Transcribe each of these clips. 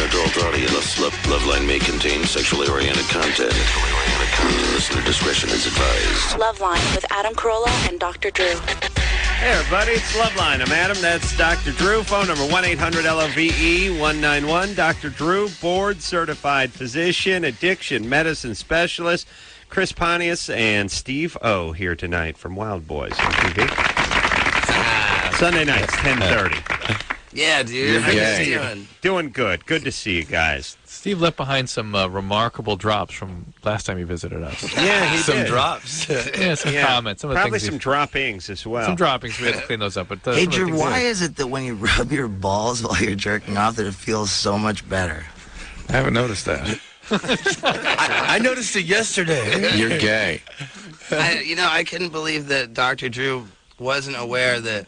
adult audience. Loveline may contain sexually oriented content. Listener discretion is advised. Loveline with Adam Carolla and Dr. Drew. Hey, everybody, it's Loveline. I'm Adam. That's Dr. Drew. Phone number 1-800-LOVE-191. Dr. Drew, board-certified physician, addiction medicine specialist. Chris Pontius and Steve-O here tonight from Wild Boys on TV. Sunday nights, 10:30. Yeah, dude. How you doing? Doing good. Good to see you guys. Steve left behind some remarkable drops from last time he visited us. Yeah, he Some did. drops. Yeah, some comments. Some of the Probably things some droppings as well. Some droppings. We had to clean those up. But Hey, Drew, why is it that when you rub your balls while you're jerking off that it feels so much better? I haven't noticed that. I noticed it yesterday. You're gay. I couldn't believe that Dr. Drew wasn't aware that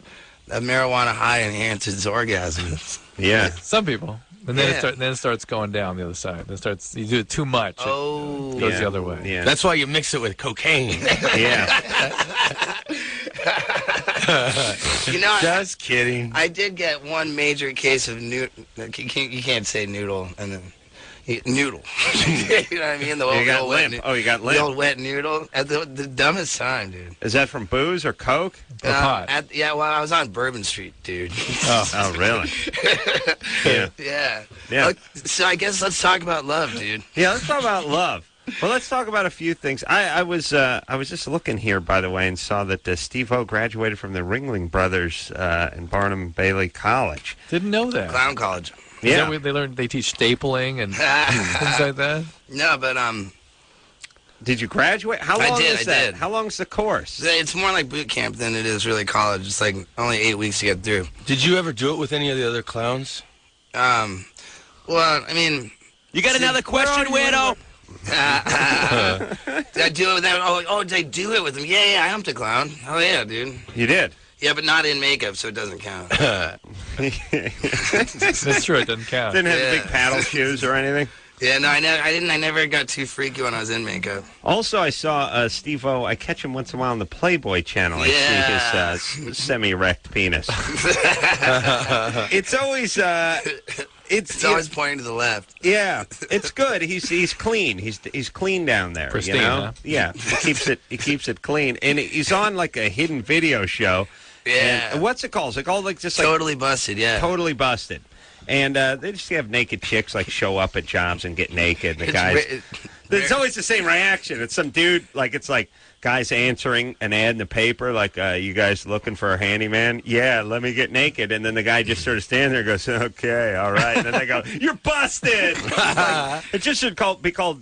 a marijuana high enhances orgasms. Yeah. Some people. And then, Yeah. it starts going down the other side. Then you do it too much. It Oh. goes the other way. Yeah. That's why you mix it with cocaine. Yeah. Just kidding. I did get one major case of you can't say noodle and then noodle. You know what I mean? You got limp. Oh, you got The limp. old wet noodle at the dumbest time, dude. Is that from booze or coke? Or pot. I was on Bourbon Street, dude. Oh, really? Yeah. Yeah. Yeah. So I guess let's talk about love, dude. Yeah, let's talk about love. Well, let's talk about a few things. I was just looking here, by the way, and saw that Steve-O graduated from the Ringling Brothers in Barnum Bailey College. Didn't know that. Clown college. Is Yeah. that where they teach stapling and things like that? No, but Did you graduate? How long I is that? did. How long's the course? it's more like boot camp than it is really college. It's like only 8 weeks to get through. Did you ever do it with any of the other clowns? Well, I mean, You got another question, weirdo? did I do it with them? Oh, did I do it with them? Yeah, I humped a clown. Oh yeah, dude. You did. Yeah, but not in makeup, so it doesn't count. That's true. It doesn't count. Didn't have Yeah. big paddle shoes or anything. Yeah, no, I didn't. I never got too freaky when I was in makeup. Also, I saw Steve-O. I catch him once in a while on the Playboy channel. I see his semi-erect penis. It's always It's always pointing to the left. Yeah, it's good. He's clean. He's clean down there. Pristine, you know? huh? Yeah, he keeps it clean, and he's on like a hidden video show. Yeah. And what's it called? Is it called like just like Totally busted, yeah. Totally Busted? And they just have naked chicks like show up at jobs and get naked. The guys. It's always the same reaction. It's some dude it's like guys answering an ad in the paper like, you guys looking for a handyman? Yeah, let me get naked. And then the guy just sort of stands there and goes, okay, all right. And then they go, you're busted. It just should be called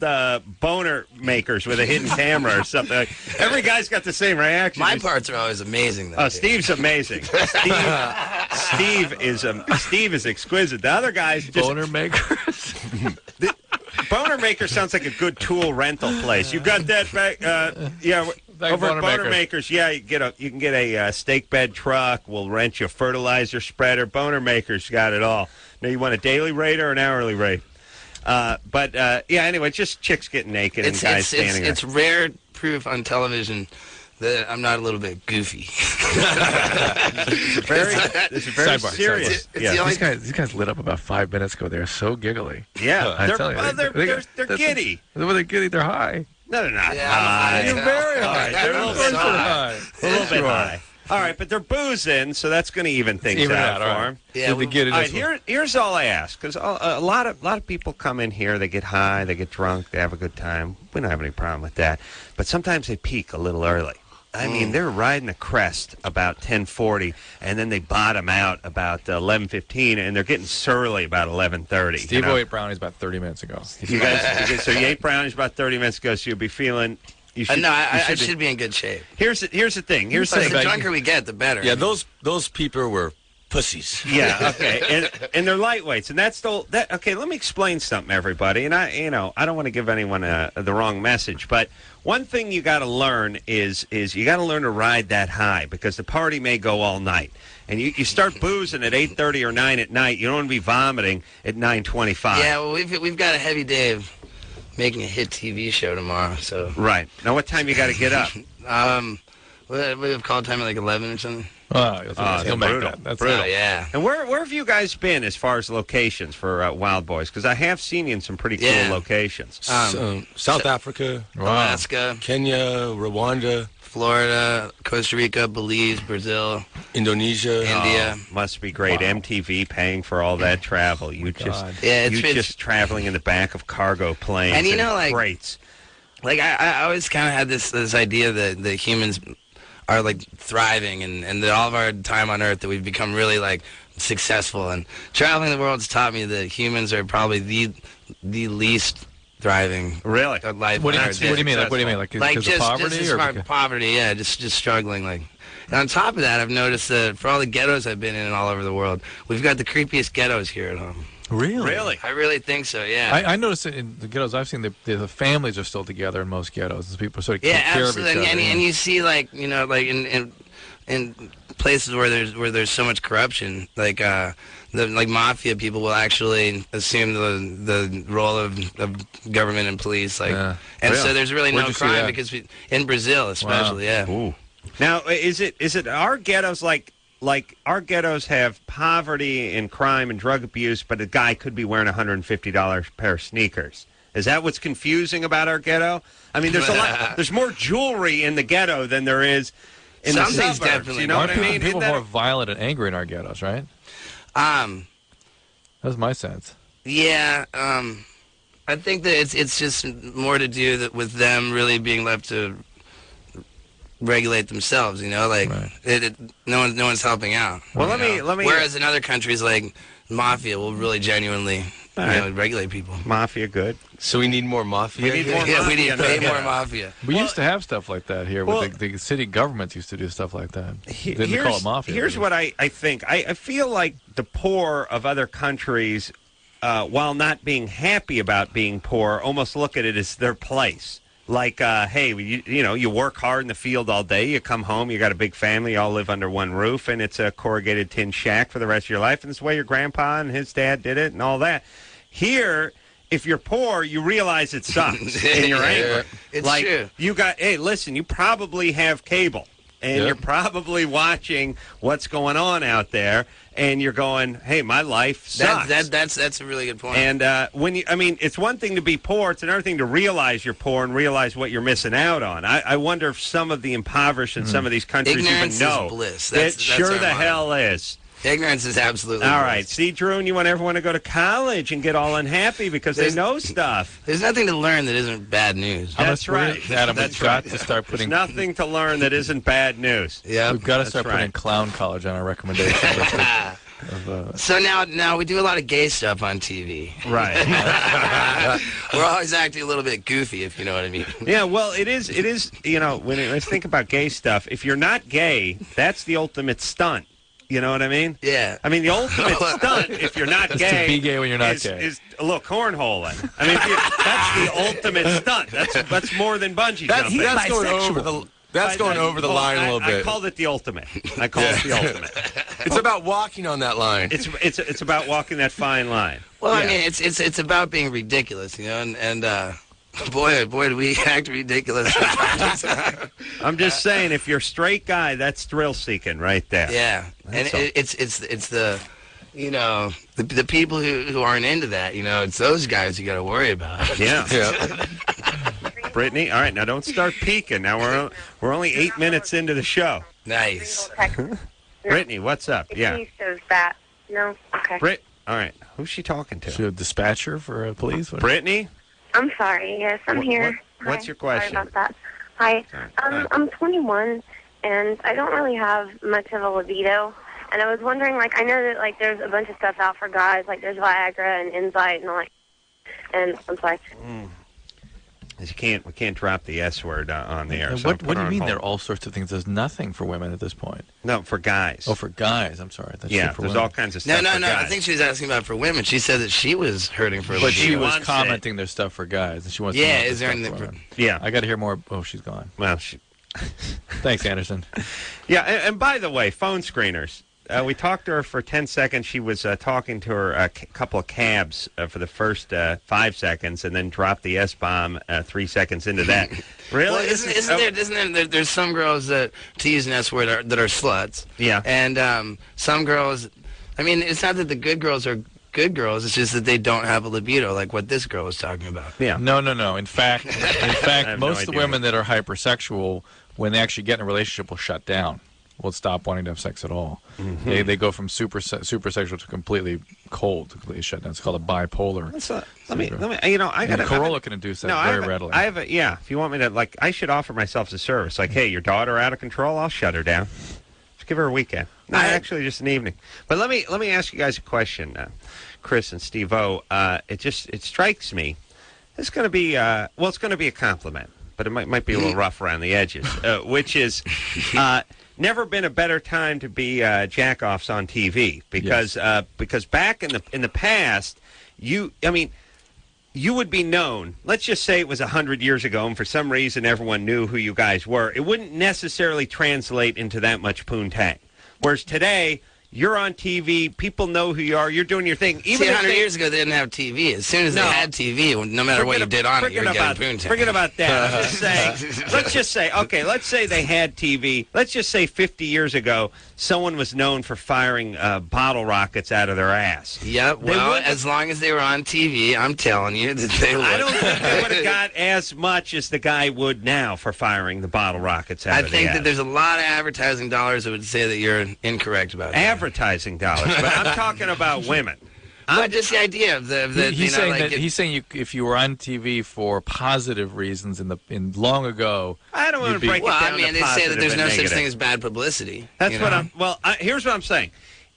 boner makers with a hidden camera or something. Like, every guy's got the same reaction. My parts are always amazing, though. Oh, dude. Steve's amazing. Steve is exquisite. The other guys just Boner makers. Boner Maker sounds like a good tool rental place. You got that back? Yeah, Back over Boner at Boner Makers. Makers. Yeah, you can get a stake bed truck. We'll rent you a fertilizer spreader. Boner Makers got it all. Now, you want a daily rate or an hourly rate? But anyway, just chicks getting naked and guys standing there. It's rare proof on television that I'm not a little bit goofy. It's very Sidebar, serious. It's Yeah. the only- These guys lit up about 5 minutes ago. They're so giggly. Yeah, I tell you, they're giddy. When they're giddy, they're high. No, they're not Yeah, high. I'm You're very high. They're a little bit high. A little bit high. All right, but they're boozing, so that's going to even things Even out out, for all right. them. Yeah, the giddiness All right, here's all I ask, because a lot of people come in here, they get high, they get drunk, they have a good time. We don't have any problem with that. But sometimes they peak a little early. I mean, they're riding the crest about 10:40, and then they bottom out about 11:15, and they're getting surly about 11:30. Steve-O ate brownies about 30 minutes ago. You guys, so you ate brownies about 30 minutes ago, so you'll be feeling. You should, no, I you should be in good shape. Here's the thing. Here's But the the drunker we get, the better. Yeah, those people were pussies. Yeah, okay, and they're lightweights, and that's that. Okay, let me explain something, everybody. And I don't want to give anyone the wrong message, but one thing you got to learn is you got to learn to ride that high, because the party may go all night, and you start boozing at 8:30 or 9 at night. You don't want to be vomiting at 9:25. Yeah, well, we've got a heavy day of making a hit TV show tomorrow. So Right now, what time you got to get up? we have call time at like 11 or something. You'll make that. That's brutal. Yeah. And where have you guys been as far as locations for Wild Boys? Because I have seen you in some pretty cool locations. South Africa, Alaska, Kenya, Rwanda, Florida, Costa Rica, Belize, Brazil, Indonesia, India. Must be great. MTV paying for all that travel. You just traveling in the back of cargo planes. And you know, like crates. Like I always kind of had this idea that humans are like thriving and that all of our time on Earth that we've become really like successful, and traveling the world has taught me that humans are probably the least thriving. Really? Life. What do you mean? Like, what do you mean? Like just poverty? Just poverty, yeah. Just struggling. Like, and on top of that, I've noticed that for all the ghettos I've been in and all over the world, we've got the creepiest ghettos here at home. Really? I really think so, yeah. I noticed that in the ghettos I've seen, the families are still together in most ghettos. People sort of take care of each other. And you see, like, you know, like in places where there's so much corruption, like the mafia people will actually assume the role of government and police, like, and so there's really no crime because in Brazil especially, Ooh. Now, is it our ghettos like our ghettos have poverty and crime and drug abuse, but a guy could be wearing $150 pair of sneakers? Is that what's confusing about our ghetto? I mean, there's more jewelry in the ghetto than there is in the suburbs. Definitely. You know what I mean? People are more violent and angry in our ghettos, right? That's my sense. Yeah. I think that it's just more to do with them really being left to regulate themselves, you know, like no one's helping out. Well, let me. Whereas in other countries, like mafia will really genuinely, regulate people. Mafia, good. So we need more mafia. We need more. We need way more mafia. We used to have stuff like that here. With the city governments used to do stuff like that. They call it mafia. Here's what I think. I feel like the poor of other countries, while not being happy about being poor, almost look at it as their place. Like, hey, you work hard in the field all day. You come home, you got a big family, you all live under one roof, and it's a corrugated tin shack for the rest of your life. And it's the way your grandpa and his dad did it and all that. Here, if you're poor, you realize it sucks, and you're angry. It's like, true. Hey, listen, you probably have cable, and you're probably watching what's going on out there, and you're going, hey, my life sucks. That's a really good point. And it's one thing to be poor. It's another thing to realize you're poor and realize what you're missing out on. I wonder if some of the impoverished in some of these countries Ignorance even know. Is bliss. It sure the hell is. Ignorance is absolutely all bliss. right. See, Drew, and you want everyone to go to college and get all unhappy because they know stuff. There's nothing to learn that isn't bad news. That's right. Adam, we've got to start putting... There's nothing to learn that isn't bad news. Yeah, we've got to start putting clown college on our recommendation list. So now we do a lot of gay stuff on TV. Right. We're always acting a little bit goofy, if you know what I mean. Yeah, well, it is, when I think about gay stuff, if you're not gay, that's the ultimate stunt. You know what I mean? Yeah. I mean, the ultimate stunt, if you're not gay, to be gay when you're not gay, is a little cornholing. I mean, that's the ultimate stunt. That's more than bungee jumping. That's going over the. That's going over the line a little bit. I called it the ultimate. I call it the ultimate. It's about walking on that line. It's about walking that fine line. Well, I mean, it's about being ridiculous, you know, and boy, do we act ridiculous. I'm just saying, if you're a straight guy, that's thrill seeking right there. Yeah, and it's the, the people who aren't into that, it's those guys you got to worry about. Yeah. Brittany, all right, now don't start peeking. Now we're only 8 minutes into the show. Nice. Brittany, what's up? Yeah. That. No? Okay. All right, who's she talking to? She a dispatcher for police? Brittany? I'm sorry. Yes, I'm here. What's your question? Sorry about that. Hi. I'm 21, and I don't really have much of a libido. And I was wondering, I know that, there's a bunch of stuff out for guys, there's Viagra and Insight and all that. And I'm sorry. We can't drop the S word on the air. What do you mean there are all sorts of things? There's nothing for women at this point. No, for guys. Oh, for guys. I'm sorry. That's there's women. all kinds of stuff No. for guys. I think she was asking about for women. She said that she was hurting for But she was commenting there's stuff for guys. And she wants to know is there anything for Yeah. I got to hear more. Oh, she's gone. Well, Thanks, Anderson. Yeah, and by the way, phone screeners. we talked to her for 10 seconds. She was talking to her couple of cabs for the first 5 seconds, and then dropped the S-bomb 3 seconds into that. Really? Well, isn't there? There's some girls that, to use an S word, that are sluts. Yeah. And some girls. I mean, it's not that the good girls are good girls. It's just that they don't have a libido, like what this girl was talking about. Yeah. No. In fact, most of the women that are hypersexual, when they actually get in a relationship, will shut down. Will stop wanting to have sex at all. Mm-hmm. They go from super sexual to completely cold, completely shut down. It's called a bipolar. Let me. You know, I got Carolla can induce that very readily. I have a if you want me to, like, I should offer myself as a service. Like, hey, your daughter out of control, I'll shut her down. Just give her a weekend. No, actually, just an evening. But let me ask you guys a question, Chris and Steve-O. It strikes me. It's going to be it's going to be a compliment, but it might be a little rough around the edges. Which is. Never been a better time to be jack-offs on TV because back in the past, you would be known. Let's just say it was 100 years ago, and for some reason everyone knew who you guys were. It wouldn't necessarily translate into that much poontang. Whereas today, you're on TV. People know who you are. You're doing your thing. Even 100 years ago, they didn't have TV. As soon as they had TV, no matter what you did on it, you were getting poontang. Forget about that. Let's just say, let's say they had TV. Let's just say 50 years ago, someone was known for firing bottle rockets out of their ass. Yep. Well, as long as they were on TV, I'm telling you that they would. I don't think they would have got as much as the guy would now for firing the bottle rockets out of the ass. I think that there's a lot of advertising dollars that would say that you're incorrect about that. Advertising dollars, but I'm talking about women. But just the idea of he's saying if you were on TV for positive reasons in long ago. I don't want to break it down. Well, I mean, they say that there's no such thing as bad publicity. That's what I'm. Well, here's what I'm saying.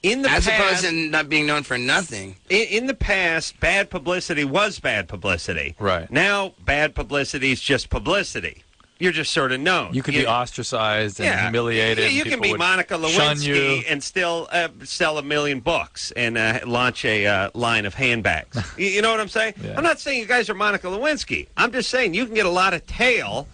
As opposed to not being known for nothing. In the past, bad publicity was bad publicity. Right. Now, bad publicity is just publicity. You're just sort of known. You could be ostracized and humiliated. You can be Monica Lewinsky and still sell 1 million books and launch a line of handbags. You know what I'm saying? Yeah. I'm not saying you guys are Monica Lewinsky. I'm just saying you can get a lot of tail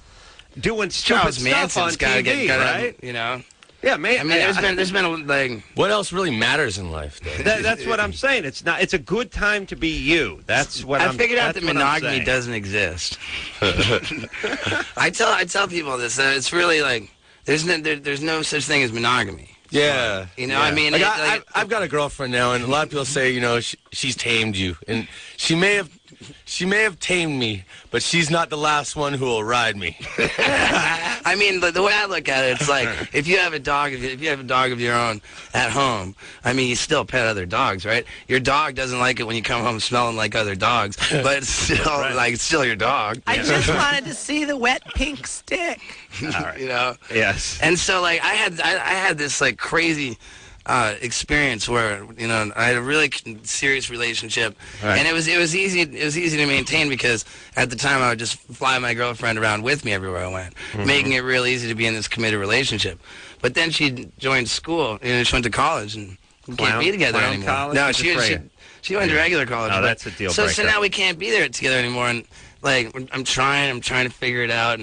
doing stupid stuff on TV, right? You know? Yeah, man. I mean, there's been like. What else really matters in life, though? That's what I'm saying. It's a good time to be you. That's what I figured out that monogamy doesn't exist. I tell people this. It's really like there's no such thing as monogamy. Yeah. You know, I mean, I've got a girlfriend now, and a lot of people say, you know, she's tamed you, and she may have tamed me, but she's not the last one who will ride me. I mean, the way I look at it, it's like if you have a dog, if you have a dog of your own at home, I mean, you still pet other dogs, right? Your dog doesn't like it when you come home smelling like other dogs, but it's still it's still your dog. I just wanted to see the wet pink stick. All right. You know? Yes. And so, like, I had this like crazy experience where, you know, I had a really serious relationship, and it was easy to maintain because at the time I would just fly my girlfriend around with me everywhere I went, making it real easy to be in this committed relationship. But then she joined school, you know, she went to college, and we can't be together anymore. College? No, she went to regular college. Oh, that's a deal breaker. So now we can't be there together anymore, and like I'm trying to figure it out,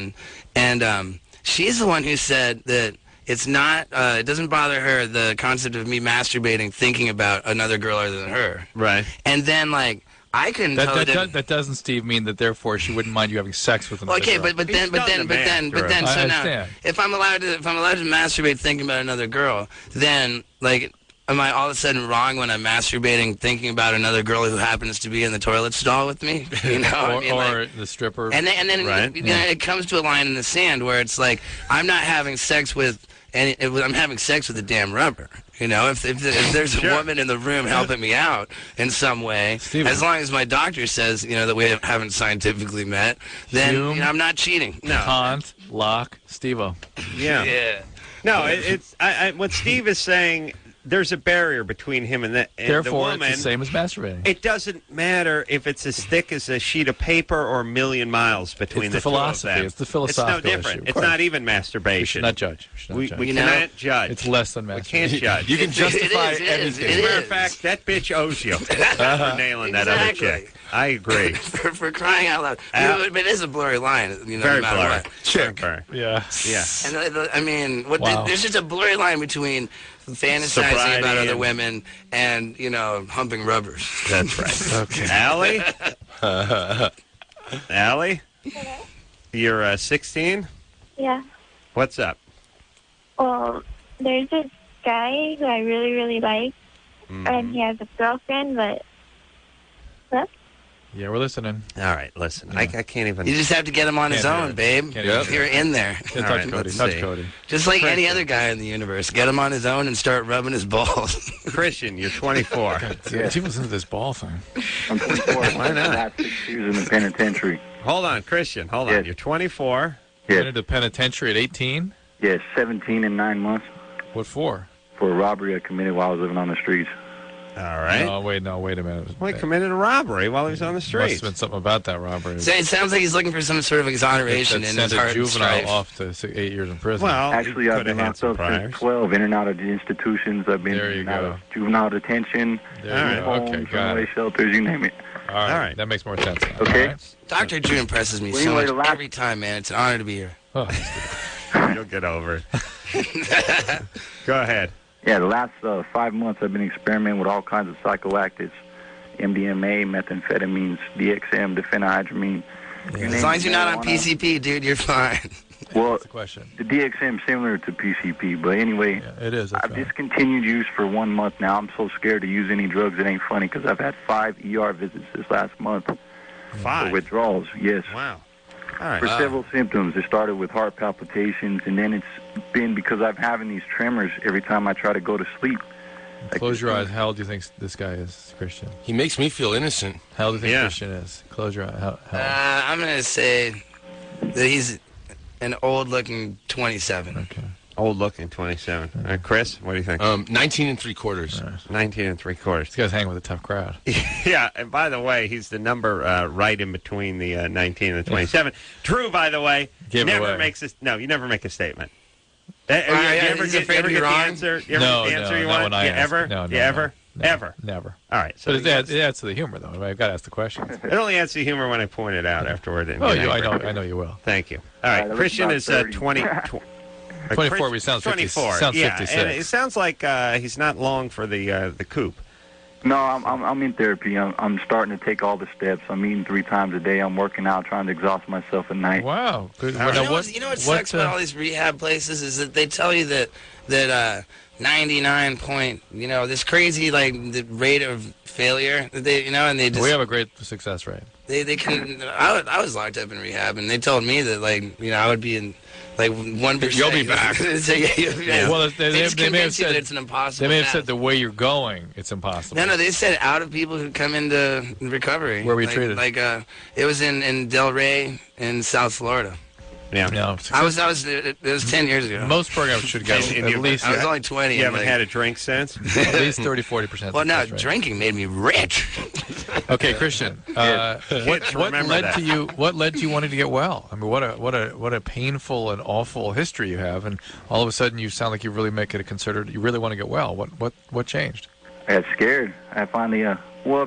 and she's the one who said that. It's not, it doesn't bother her, the concept of me masturbating, thinking about another girl other than her. Right. And then, like, I couldn't tell her that doesn't, Steve, mean that therefore she wouldn't mind you having sex with another girl. but then, so now, if I'm allowed to masturbate thinking about another girl, then, like, am I all of a sudden wrong when I'm masturbating thinking about another girl who happens to be in the toilet stall with me? You know, or the stripper. And then right. It comes to a line in the sand where it's like, I'm not having sex with... I'm having sex with a damn rubber. You know, if there's a woman in the room helping me out in some way, as long as my doctor says, you know, that we haven't scientifically met, then you know, I'm not cheating. No. Kant, Locke, Steve-O. Yeah. Yeah. No, it's what Steve is saying. There's a barrier between him and the woman. It's the same as masturbating. It doesn't matter if it's as thick as a sheet of paper or a million miles between the philosophy. two of them. It's the philosophical It's no different. issue. It's not even masturbation. We should not judge. We cannot judge. It's less than masturbation. We can't judge. You can justify everything. As a matter of fact, that bitch owes you for nailing that other chick. I agree. for crying out loud. But it is a blurry line, you know, very no matter blurry. what. Chick. Yeah. Yeah. And I mean, Wow. there's just a blurry line between fantasizing about other women and, humping rubbers. That's right. Okay. Allie? Allie? You're 16? Yeah. What's up? Well, there's this guy who I really, really like, and he has a girlfriend, but... What? Yeah, we're listening. All right, listen. Yeah. I can't even... You just have to get him on his own, babe. You're in there. Touch Cody. Just like any other guy in the universe. Get him on his own and start rubbing his balls. Christian, you're 24. Yeah. She listen to this ball thing. I'm 24. Why not? Last 6 years in the penitentiary. Hold on, Christian. Hold on. You're 24. You went into penitentiary at 18? Yes, 17 and 9 months. What for? For a robbery I committed while I was living on the streets. All right. No, wait a minute. Well, he committed a robbery while he was on the streets. Must have been something about that robbery. So it sounds like he's looking for some sort of exoneration in his heart. Sent a juvenile off to 8 years in prison. Well, actually, I've been locked up since 12, in and out of the institutions. I've been in and out of juvenile detention, homes, runaway shelters, you name it. All right. That makes more sense now. Okay. Right. Dr. Drew impresses me so much every time, man. It's an honor to be here. Oh. You'll get over it. Go ahead. Yeah, the last 5 months I've been experimenting with all kinds of psychoactives. MDMA, methamphetamines, DXM, diphenhydramine. As long as you're not on PCP, dude, you're fine. Well, That's the question. The DXM is similar to PCP, but anyway, it is. I've discontinued use for 1 month now. I'm so scared to use any drugs. It ain't funny because I've had 5 ER visits this last month. 5? For withdrawals, yes. Wow. All right. For several symptoms. It started with heart palpitations, and then it's been because I'm having these tremors every time I try to go to sleep. Close your eyes. How old do you think this guy is, Christian? He makes me feel innocent. How old do you think Christian is? Close your eyes. I'm going to say that he's an old-looking 27. Okay. Old-looking 27. Chris, what do you think? 19 3/4. Right. 19 3/4. This guy's hanging with a tough crowd. Yeah, and by the way, he's the number right in between the 19 and the 27. Drew, by the way, never makes a you never make a statement. You ever get the answer? You ever get the answer you want? Ever? No, ever? Never. All right. So but it adds to the humor, though. I've got to ask the question. It only adds to the humor when I point it out afterward. Oh, I know you will. Thank you. All right, Christian is 20. 24, he sounds 24. Sounds yeah, 56. And it sounds like he's not long for the coup. No, I'm in therapy. I'm starting to take all the steps. I'm eating 3 times a day. I'm working out, trying to exhaust myself at night. Wow. Good. You know what sucks about all these rehab places is that they tell you that 99 point, this crazy the rate of failure that and they just we have a great success rate. They can. I was locked up in rehab, and they told me that I would be in 1%. You'll be back. Well, they may have said it's an impossible. They may have said the way you're going, it's impossible. No, they said out of people who come into recovery. Where were you treated? It was in Del Rey in South Florida. Yeah. No, it was 10 years ago. Most programs should go at least. I was only 20. You haven't had a drink since? At least 30-40%. Well, no, drinking made me rich. Okay, Christian. What led to you wanting to get well? I mean, what a painful and awful history you have, and all of a sudden you sound like you really make it a considered. You really want to get well. What changed? I got scared. I finally.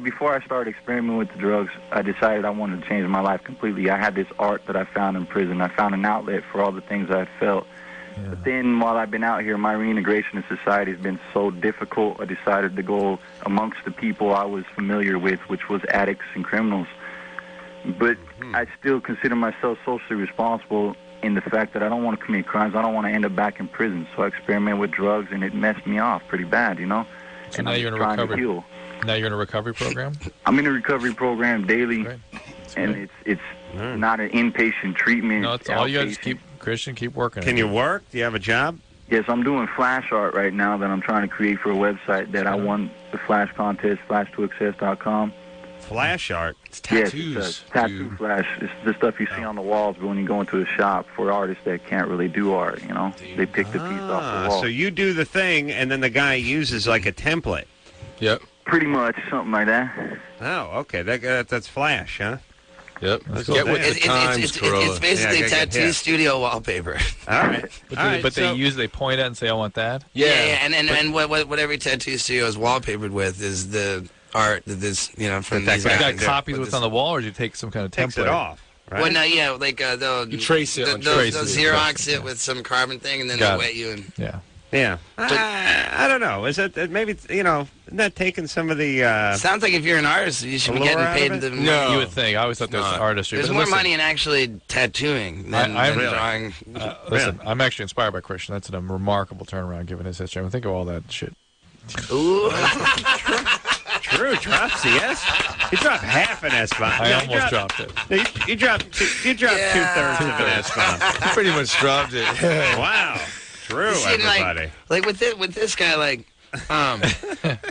Before I started experimenting with the drugs, I decided I wanted to change my life completely. I had this art that I found in prison. I found an outlet for all the things I felt. Yeah. But then while I've been out here, my reintegration in society has been so difficult, I decided to go amongst the people I was familiar with, which was addicts and criminals. But I still consider myself socially responsible in the fact that I don't want to commit crimes. I don't want to end up back in prison. So I experimented with drugs, and it messed me off pretty bad, So and now you're in a recovery. Now you're in a recovery program? I'm in a recovery program daily, and it's not an inpatient treatment. No, it's all you got to keep working. Can you work? Do you have a job? Yes, I'm doing flash art right now that I'm trying to create for a website that I won the flash contest, flash2access.com. Flash art? It's tattoos. Yes, it's tattoo flash. It's the stuff you see on the walls, but when you go into a shop for artists that can't really do art, they pick the piece off the wall. So you do the thing, and then the guy uses like a template. Yep. Pretty much, something like that. Oh, okay. That's Flash, huh? Yep. Get with the times, Carolla. It's basically tattoo studio wallpaper. All right. But they point at and say, I want that? Yeah, and what every tattoo studio is wallpapered with is the art that this, from these guys. You got copies of what's on the wall, or do you take some kind of template? Takes it off. Right? Well, no, they'll you trace it. They'll Xerox it with some carbon thing, and then they'll wet you. Yeah. Yeah. I don't know. Is it maybe, isn't that taking some of the... Sounds like if you're an artist, you should be getting paid the money. No. You would think. I always thought there was an artistry. There's more money in actually tattooing than drawing. Listen, I'm actually inspired by Christian. That's a remarkable turnaround given his history. I mean, think of all that shit. Ooh. Drew drops the S. He dropped half an S-bomb. I almost dropped it. You dropped 2/3 of an S-bomb. He pretty much dropped it. Wow. Drew, everybody. Like with this guy, like...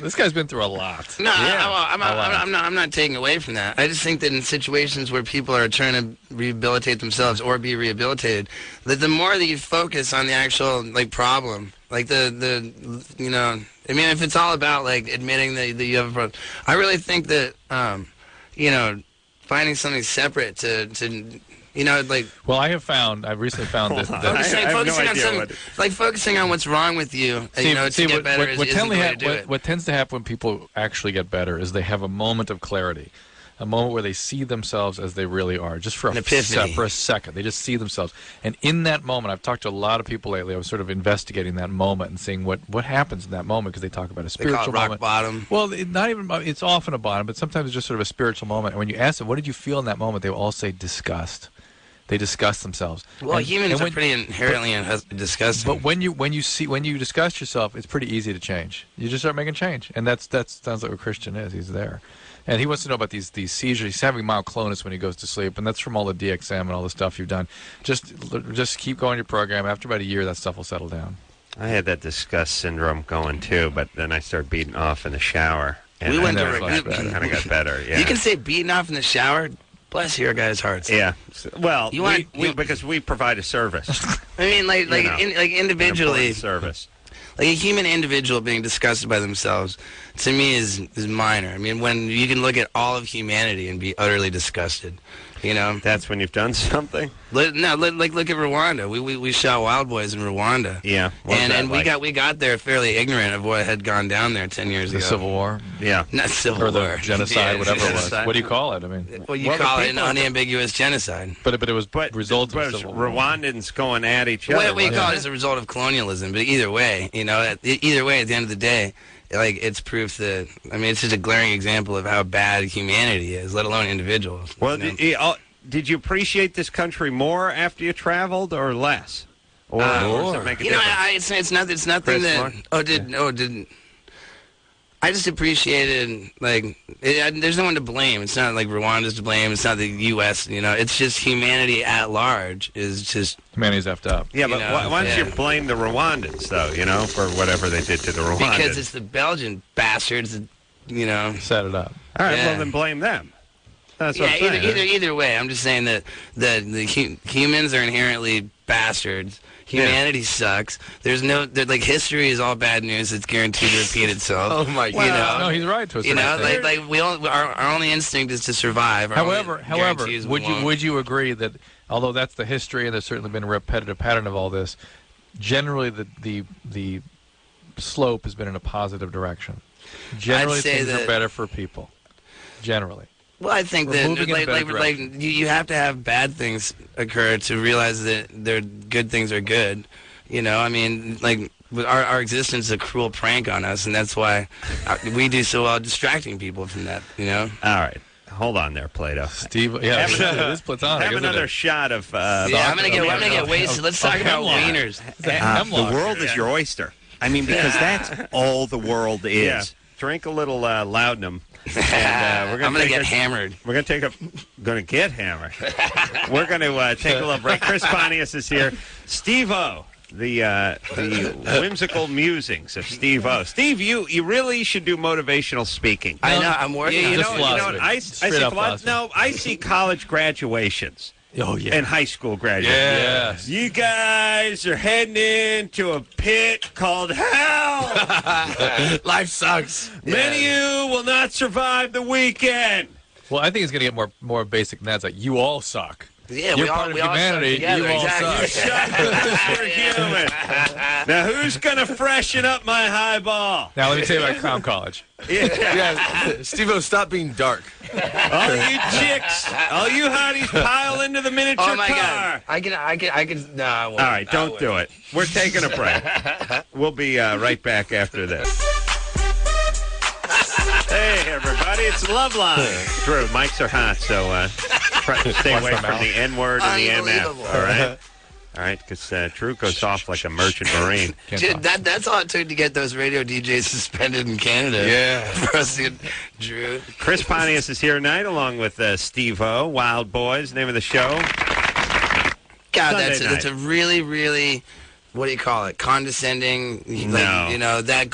This guy's been through a lot. No, I'm not taking away from that. I just think that in situations where people are trying to rehabilitate themselves or be rehabilitated, that the more that you focus on the actual problem, like I mean, if it's all about like admitting that you have a problem, I really think that finding something separate to Well, I recently found that focusing on what's wrong with you, to get better is the way to do it. What tends to happen when people actually get better is they have a moment of clarity, a moment where they see themselves as they really are, just for a second. They just see themselves. And in that moment, I've talked to a lot of people lately. I was sort of investigating that moment and seeing what happens in that moment, because they talk about a spiritual moment. Rock bottom. Well, it's often a bottom, but sometimes it's just sort of a spiritual moment. And when you ask them, what did you feel in that moment, they will all say disgust. They disgust themselves. Well, humans are pretty inherently disgusting. But when you disgust yourself, it's pretty easy to change. You just start making change, and that sounds like what Christian is. He's there, and he wants to know about these seizures. He's having myoclonus when he goes to sleep, and that's from all the DXM and all the stuff you've done. Just keep going your program. After about a year, that stuff will settle down. I had that disgust syndrome going too, but then I started beating off in the shower, and we went kind of got better. Yeah. You can say beating off in the shower. Bless your guys' hearts. Yeah. Well, because we provide a service. I mean, individually, service. Like a human individual being disgusted by themselves, to me, is minor. I mean, when you can look at all of humanity and be utterly disgusted, That's when you've done something. Look at Rwanda. We shot Wild Boys in Rwanda. Yeah. We got there fairly ignorant of what had gone down there 10 years ago. The Civil War. Yeah. Not Civil War. Or the genocide, whatever it was. What do you call it? I mean. Well, you call it an unambiguous genocide. But it was result of Civil War. Rwandans going at each other. What we call it is a result of colonialism. But either way, at the end of the day, it's proof that, it's just a glaring example of how bad humanity is, let alone individuals. Well, did you appreciate this country more after you traveled, or less? Or does it make a difference? It's nothing that. I just appreciated, there's no one to blame. It's not like Rwanda's to blame. It's not the U.S., It's just humanity at large is just... Humanity's effed up. Yeah, but why don't you blame the Rwandans, though, for whatever they did to the Rwandans? Because it's the Belgian bastards that, set it up. All right, well, then blame them. That's what I'm saying. Either way, I'm just saying that the humans are inherently bastards. Humanity sucks. There's history is all bad news. It's guaranteed to repeat itself. Oh my God! No, he's right to a certain extent. Our only instinct is to survive. However, would you agree that although that's the history and there's certainly been a repetitive pattern of all this, generally the slope has been in a positive direction. Generally, things are better for people. Generally. Well, I think that you have to have bad things occur to realize that good things are good. Our existence is a cruel prank on us, and that's why we do so well distracting people from that. All right. Hold on there, Plato. Steve, it is platonic. Have another shot of... I'm gonna get wasted. Let's talk about wieners. The world is your oyster. Because that's all the world is. Yeah. Drink a little laudanum. And I'm going to get hammered. We're going to get hammered. We're going to take a little break. Chris Pontius is here. Steve-O, the whimsical musings of Steve-O. Steve, you really should do motivational speaking. I know. I'm working on it. I see college graduations. Oh, yeah. And high school graduates. Yes. You guys are heading into a pit called hell. Life sucks. Many of you will not survive the weekend. Well, I think it's going to get more basic than that. It's like, you all suck. Yeah, You're part of humanity. You all suck. You're human. Now, who's going to freshen up my highball? Now, let me tell you about Clown College. Yeah, Steve-O, stop being dark. All you chicks, all you hotties, pile into the miniature Oh my car. God! I can. No, I won't. All right, don't do it. We're taking a break. We'll be right back after this. Hey, everybody, it's Loveline. Drew, mics are hot, so stay away from the N-word and the MF, all right? All right, because Drew goes off like a merchant marine. Dude, that's all it took to get those radio DJs suspended in Canada. Yeah. For us to get Drew. Chris Pontius is here tonight, along with Steve-O, Wild Boys, name of the show. God, Sunday that's a really, really, what do you call it? Condescending. No. Like, you know, that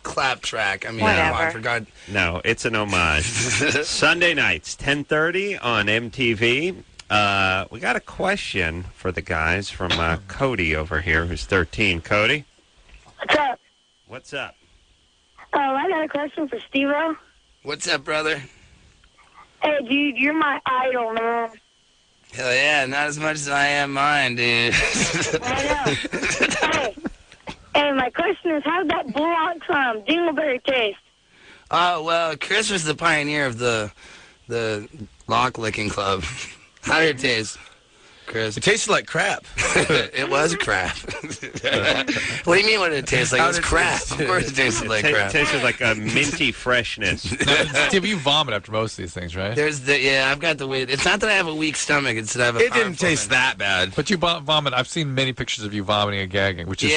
clap track. I mean, Whatever. I forgot. No, it's an homage. Sunday nights, 10:30 on MTV. We got a question for the guys from Cody over here, who's 13. Cody? What's up? What's up? I got a question for Steve-O. What's up, brother? Hey, dude, you're my idol, man. Hell yeah, not as much as I am mine, dude. I know. Hey, my question is, how'd that Bullock Dingleberry taste? Oh, well, Chris was the pioneer of the lock licking club. How did it taste, Chris? It tasted like crap. It was crap. What do you mean what did it taste like? It was crap. Of course it tasted like crap. It tasted like a minty freshness. Steve, you vomit after most of these things, right? I've got the weight. It's not that I have a weak stomach. It's that I have a It didn't taste that bad. But you vomit. I've seen many pictures of you vomiting and gagging, which is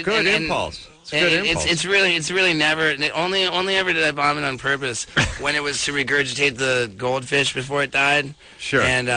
good impulse. It's really never. Only ever did I vomit on purpose when it was to regurgitate the goldfish before it died. Sure. And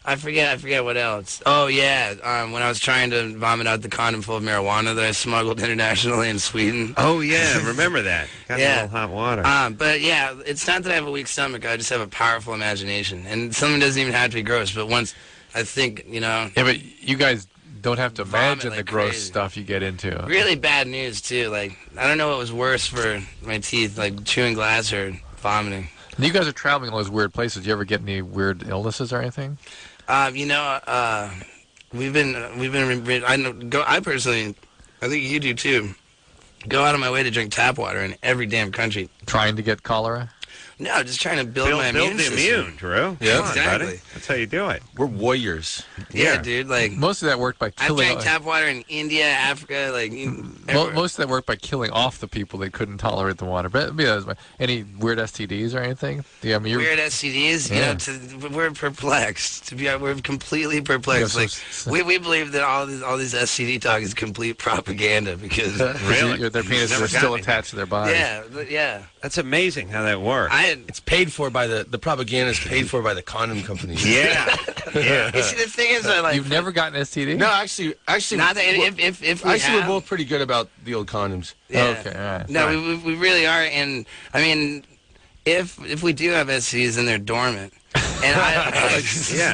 I forget what else. Oh yeah, when I was trying to vomit out the condom full of marijuana that I smuggled internationally in Sweden. Oh yeah, remember that? Got a little hot water. But yeah, it's not that I have a weak stomach. I just have a powerful imagination, and something doesn't even have to be gross. But once I think, Yeah, but you guys don't have to imagine like the gross crazy. stuff you get into. Really bad news too. Like I don't know what was worse for my teeth, like chewing glass or vomiting. You guys are traveling all those weird places. Do you ever get any weird illnesses or anything? We've been. I personally, I think you do too. Go out of my way to drink tap water in every damn country. Trying to get cholera? No, just trying to build my immune the system. immune, Drew. Yeah, exactly. Buddy. That's how you do it. We're warriors. Yeah, dude. Like most of that worked by I killing. drank tap water in India, Africa, like. Most of that worked by killing off the people that couldn't tolerate the water. But any weird STDs or anything? Yeah, I mean, weird STDs. Yeah. We're perplexed. We're completely perplexed. Yeah, we believe that all these STD talk is complete propaganda because Really? Their penises are still attached to their body. yeah. That's amazing how that works. It's paid for by the propaganda is paid for by the condom companies. Yeah. You see, the thing is that You've never gotten STD? No, actually, not that if we actually, have, we're both pretty good about the old condoms. Yeah. Okay, all right. No, we really are, and I mean, if we do have STDs, then they're dormant. And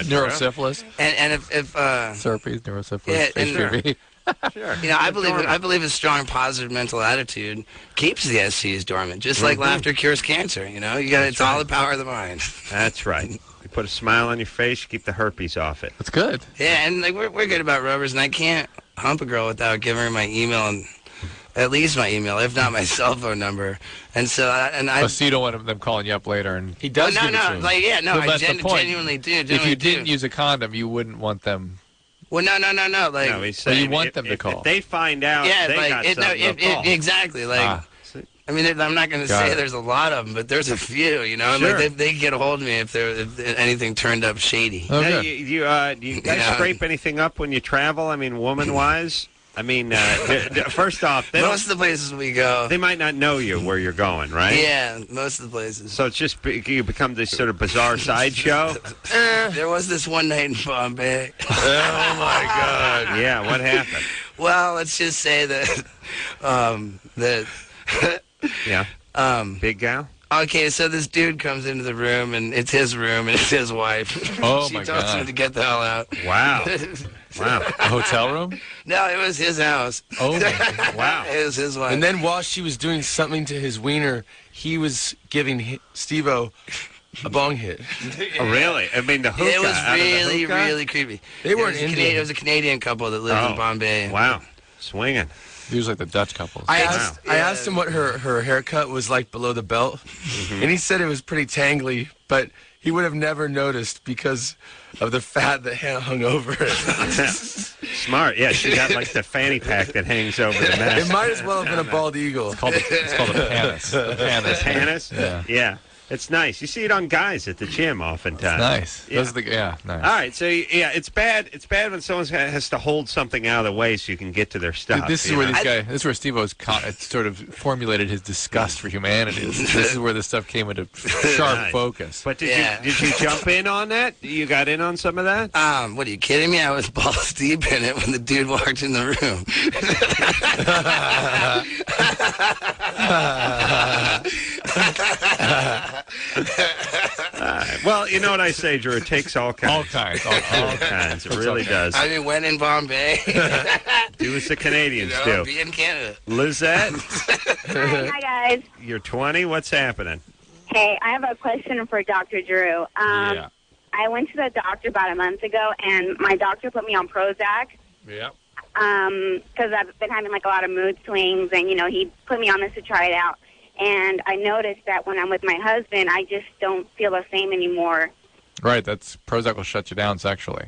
neurosyphilis. And if herpes, neurosyphilis, yeah, and HPV. Sure. I believe a strong positive mental attitude keeps the STDs dormant, just like laughter cures cancer. It's all the power of the mind. That's right. You put a smile on your face, you keep the herpes off it. That's good. Yeah, and we're good about rubbers, and I can't hump a girl without giving her my email and at least my email, if not my cell phone number. And so so you don't want them calling you up later and he does. No, I genuinely do. If you didn't use a condom, you wouldn't want them. Well, no. Like, no, he's saying you want them to call. If they find out, exactly. Like, I mean, I'm not going to say there's a lot of them, but there's a few. Sure. Like they get a hold of me if anything turned up shady. Oh, now, you guys scrape anything up when you travel? I mean, woman-wise. I mean, first off, most of the places we go, they might not know you where you're going, right? Yeah, most of the places. So it's just you become this sort of bizarre sideshow. There was this one night in Bombay. Oh my God! Yeah, what happened? Well, let's just say that big gal. Okay, so this dude comes into the room, and it's his room, and it's his wife. Oh, she tells him to get the hell out. Wow. Wow. A hotel room? No, it was his house. Oh, my wow. It was his wife. And then while she was doing something to his wiener, he was giving Steve-O a bong hit. Oh, really? I mean, the hookah. It was really, hookah? really creepy. They weren't It was a Canadian couple that lived in Bombay. Wow. Swinging. Usually like the Dutch couples. I asked him what her haircut was like below the belt, and he said it was pretty tangly, but he would have never noticed because of the fat that hung over it. Smart. Yeah, she got like the fanny pack that hangs over the mess. It might as well have been a bald eagle. It's called a panis. Panis? Yeah. Yeah. It's nice. You see it on guys at the gym oftentimes. Nice. Yeah. Nice. All right, so yeah, it's bad. It's bad when someone has to hold something out of the way so you can get to their stuff. This is where this is where Steve-O's sort of formulated his disgust for humanity. This is where this stuff came into sharp focus. But did you jump in on that? You got in on some of that? What are you kidding me? I was balls deep in it when the dude walked in the room. Well, you know what I say, Drew. It takes all kinds. All kinds. All kinds. It really does. I mean, when in Bombay. Do as the Canadians do. Be in Canada. Lizette? Hi, guys. You're 20. What's happening? Hey, I have a question for Dr. Drew. Yeah. I went to the doctor about a month ago, and my doctor put me on Prozac. Yeah. Because I've been having, like, a lot of mood swings, and, you know, he put me on this to try it out. And I noticed that when I'm with my husband, I just don't feel the same anymore. Right. Prozac will shut you down sexually.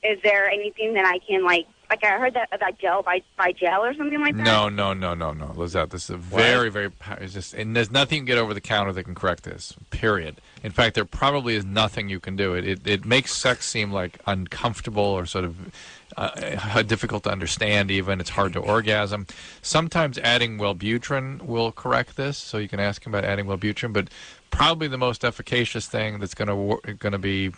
Is there anything that I can, like I heard that gel by gel or something like that? No, Lizette. This is a very, very, and there's nothing you can get over the counter that can correct this, period. In fact, there probably is nothing you can do. It makes sex seem like uncomfortable or sort of difficult to understand even. It's hard to orgasm. Sometimes adding Wellbutrin will correct this, so you can ask him about adding Wellbutrin, but probably the most efficacious thing that's going to be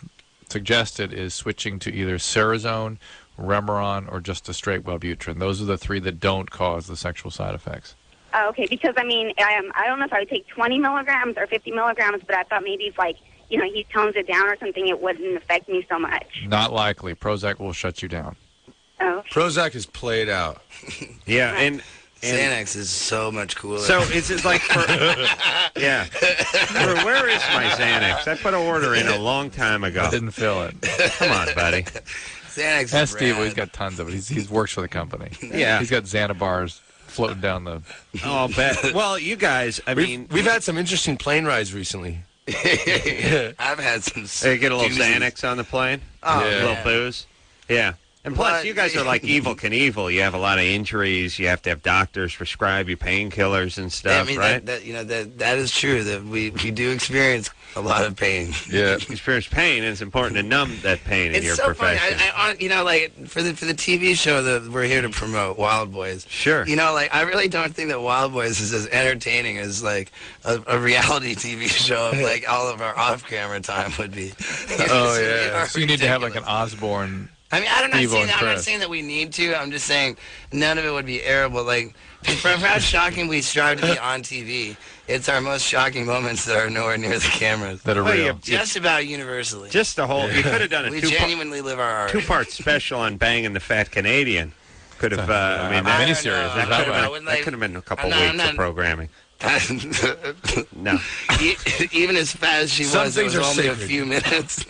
suggested is switching to either Cerazone, Remeron, or just a straight Wellbutrin. Those are the three that don't cause the sexual side effects. Oh, okay, because, I mean, I don't know if I would take 20 milligrams or 50 milligrams, but I thought maybe if, like, you know, he tones it down or something, it wouldn't affect me so much. Not likely. Prozac will shut you down. Oh. Prozac is played out. Yeah, and Xanax is so much cooler. So is it like for yeah? Where is my Xanax? I put an order in a long time ago. I didn't fill it. Come on, buddy. Xanax. Ask Steve. He's got tons of it. He works for the company. Yeah, he's got Xanabars floating down the. Oh, I'll bet. Well, you guys, we've had some interesting plane rides recently. I've had some. They get a little Xanax on the plane. Oh, yeah. A little booze. Yeah. And plus, you guys are like Evel Knievel. You have a lot of injuries. You have to have doctors prescribe you painkillers and stuff, right? That is true. That we do experience a lot of pain. Yeah, experience pain, and it's important to numb that pain in your profession. Funny. You know, like for the TV show that we're here to promote, Wild Boys. Sure. You know, like I really don't think that Wild Boys is as entertaining as like a reality TV show of like all of our off-camera time would be. Oh yeah. So you need to have like an Osborne. I mean, I'm not saying that we need to. I'm just saying none of it would be airable. Like, for how shocking we strive to be on TV, it's our most shocking moments that are nowhere near the cameras. That are real. Just about universally. Just the whole. You could have done a we genuinely live our art. Two-part special on banging the fat Canadian. Could have. I mean, miniseries. That could have been a couple weeks of programming. No. Even as fast as she was, it was only a few minutes.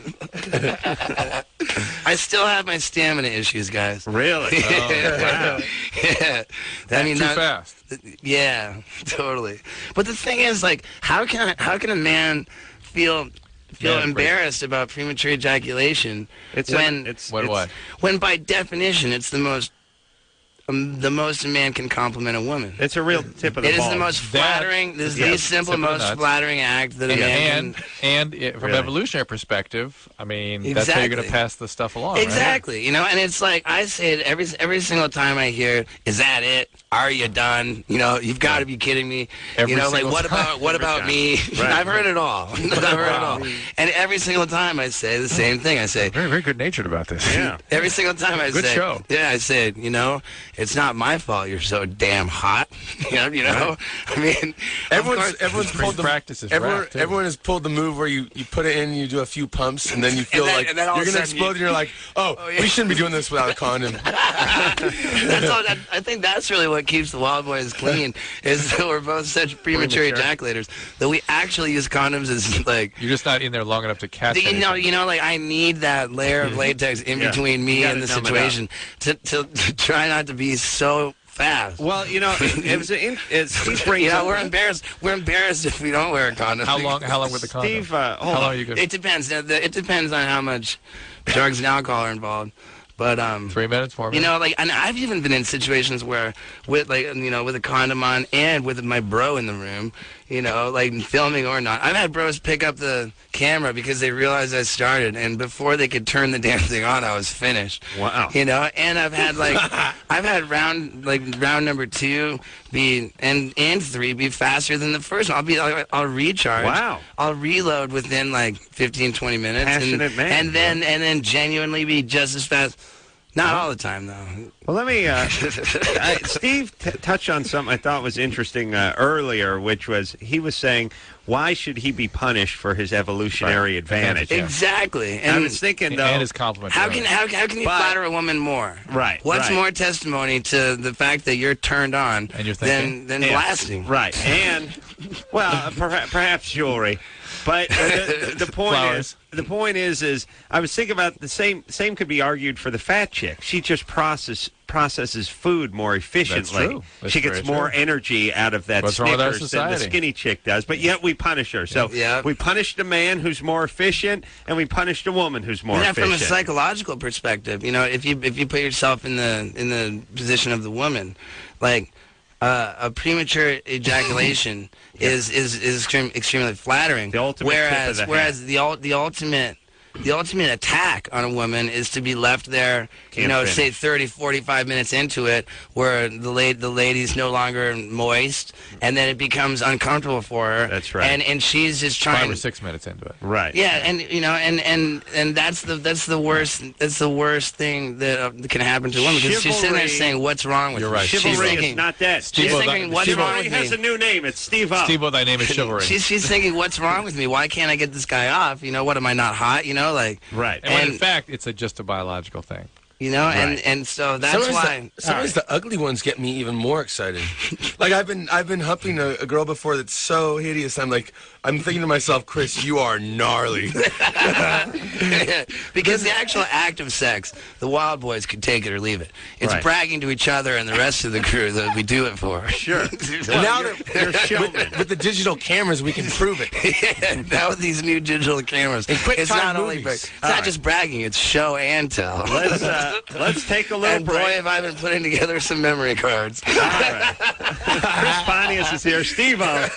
I still have my stamina issues, guys. Really? Oh, wow. Yeah. I mean, too fast. Yeah, totally. But the thing is, like, how can a man feel embarrassed about premature ejaculation when by definition it's the most a man can compliment a woman. It's a real tip of the ball. It is the most flattering. This is the simple, most flattering act that a man can. And from an evolutionary perspective, I mean, that's how you're going to pass the stuff along. Exactly. Right? You know, and it's like I say it every single time I hear, "Is that it? Are you done? You know, you've got to be kidding me." You know, like what about me? Right. I've heard it all. I've heard it all. And every single time I say the same thing. I say, very, very good natured about this. Yeah. Every single time I say, good show. Yeah, I say, you know, it's not my fault you're so damn hot. you know. I mean, everyone's pulled the practices. Everyone has pulled the move where you put it in, you do a few pumps, and then you feel like you're gonna explode, and you're like, we shouldn't be doing this without a condom. I think that's really what keeps the Wild Boys clean, is that we're both such premature ejaculators that we actually use condoms as like. You're just not in there long enough to catch it. Like I need that layer of latex in between me and the situation to try not to be so fast. Well, we're embarrassed. We're embarrassed if we don't wear a condom. How long with the condom? Steve, how long are you good? It depends. It depends on how much drugs and alcohol are involved. But 3 minutes, 4 minutes. And I've even been in situations where, with a condom on and with my bro in the room, filming or not. I've had bros pick up the camera because they realized I started, and before they could turn the damn thing on, I was finished. Wow. And I've had round number 2 and 3 be faster than the first one. I'll recharge. Wow. I'll reload within 15, 20 minutes. Passionate man. And then genuinely be just as fast. Not all the time, though. Well, let me... Steve touched on something I thought was interesting earlier, which was he was saying, why should he be punished for his evolutionary advantage? Exactly. And I was thinking, though... And his compliment. How can you flatter a woman more? Right. What's more testimony to the fact that you're turned on and you're thinking, than blasting? Right. And, well, perhaps jewelry. But the point is I was thinking about the same could be argued for the fat chick. She just processes food more efficiently. That's true. She gets more energy out of that Snickers than the skinny chick does. But yet we punish her. So we punished a man who's more efficient, and we punished a woman who's more efficient. From a psychological perspective, if you put yourself in the position of the woman, a premature ejaculation is extremely flattering. The ultimate whereas the ultimate attack on a woman is to be left there, say 30, 45 minutes into it, where the lady's no longer moist, and then it becomes uncomfortable for her. That's right. And she's just trying 5 or 6 minutes into it. Right. Yeah, and that's the worst thing that can happen to a woman, because she's sitting there saying, "What's wrong with You're me?" right. Chivalry is not dead. She's thinking, "What's wrong with me?" has a new name. It's Steve-O. Steve-O, thy name is chivalry. She's thinking, "What's wrong with me? Why can't I get this guy off? What am I not hot? Right. And when in fact, it's just a biological thing. Right. And so that's why sometimes the ugly ones get me even more excited. I've been humping a girl before that's so hideous. I'm thinking to myself, Chris, you are gnarly. Because the actual act of sex, the Wild Boys could take it or leave it. It's bragging to each other and the rest of the crew that we do it for. Sure. Now that with the digital cameras, we can prove it. Now with these new digital cameras, it's not just bragging; it's show and tell. Let's take a little break. Boy, have I been putting together some memory cards. All right. Chris Pontius is here. Steve-O.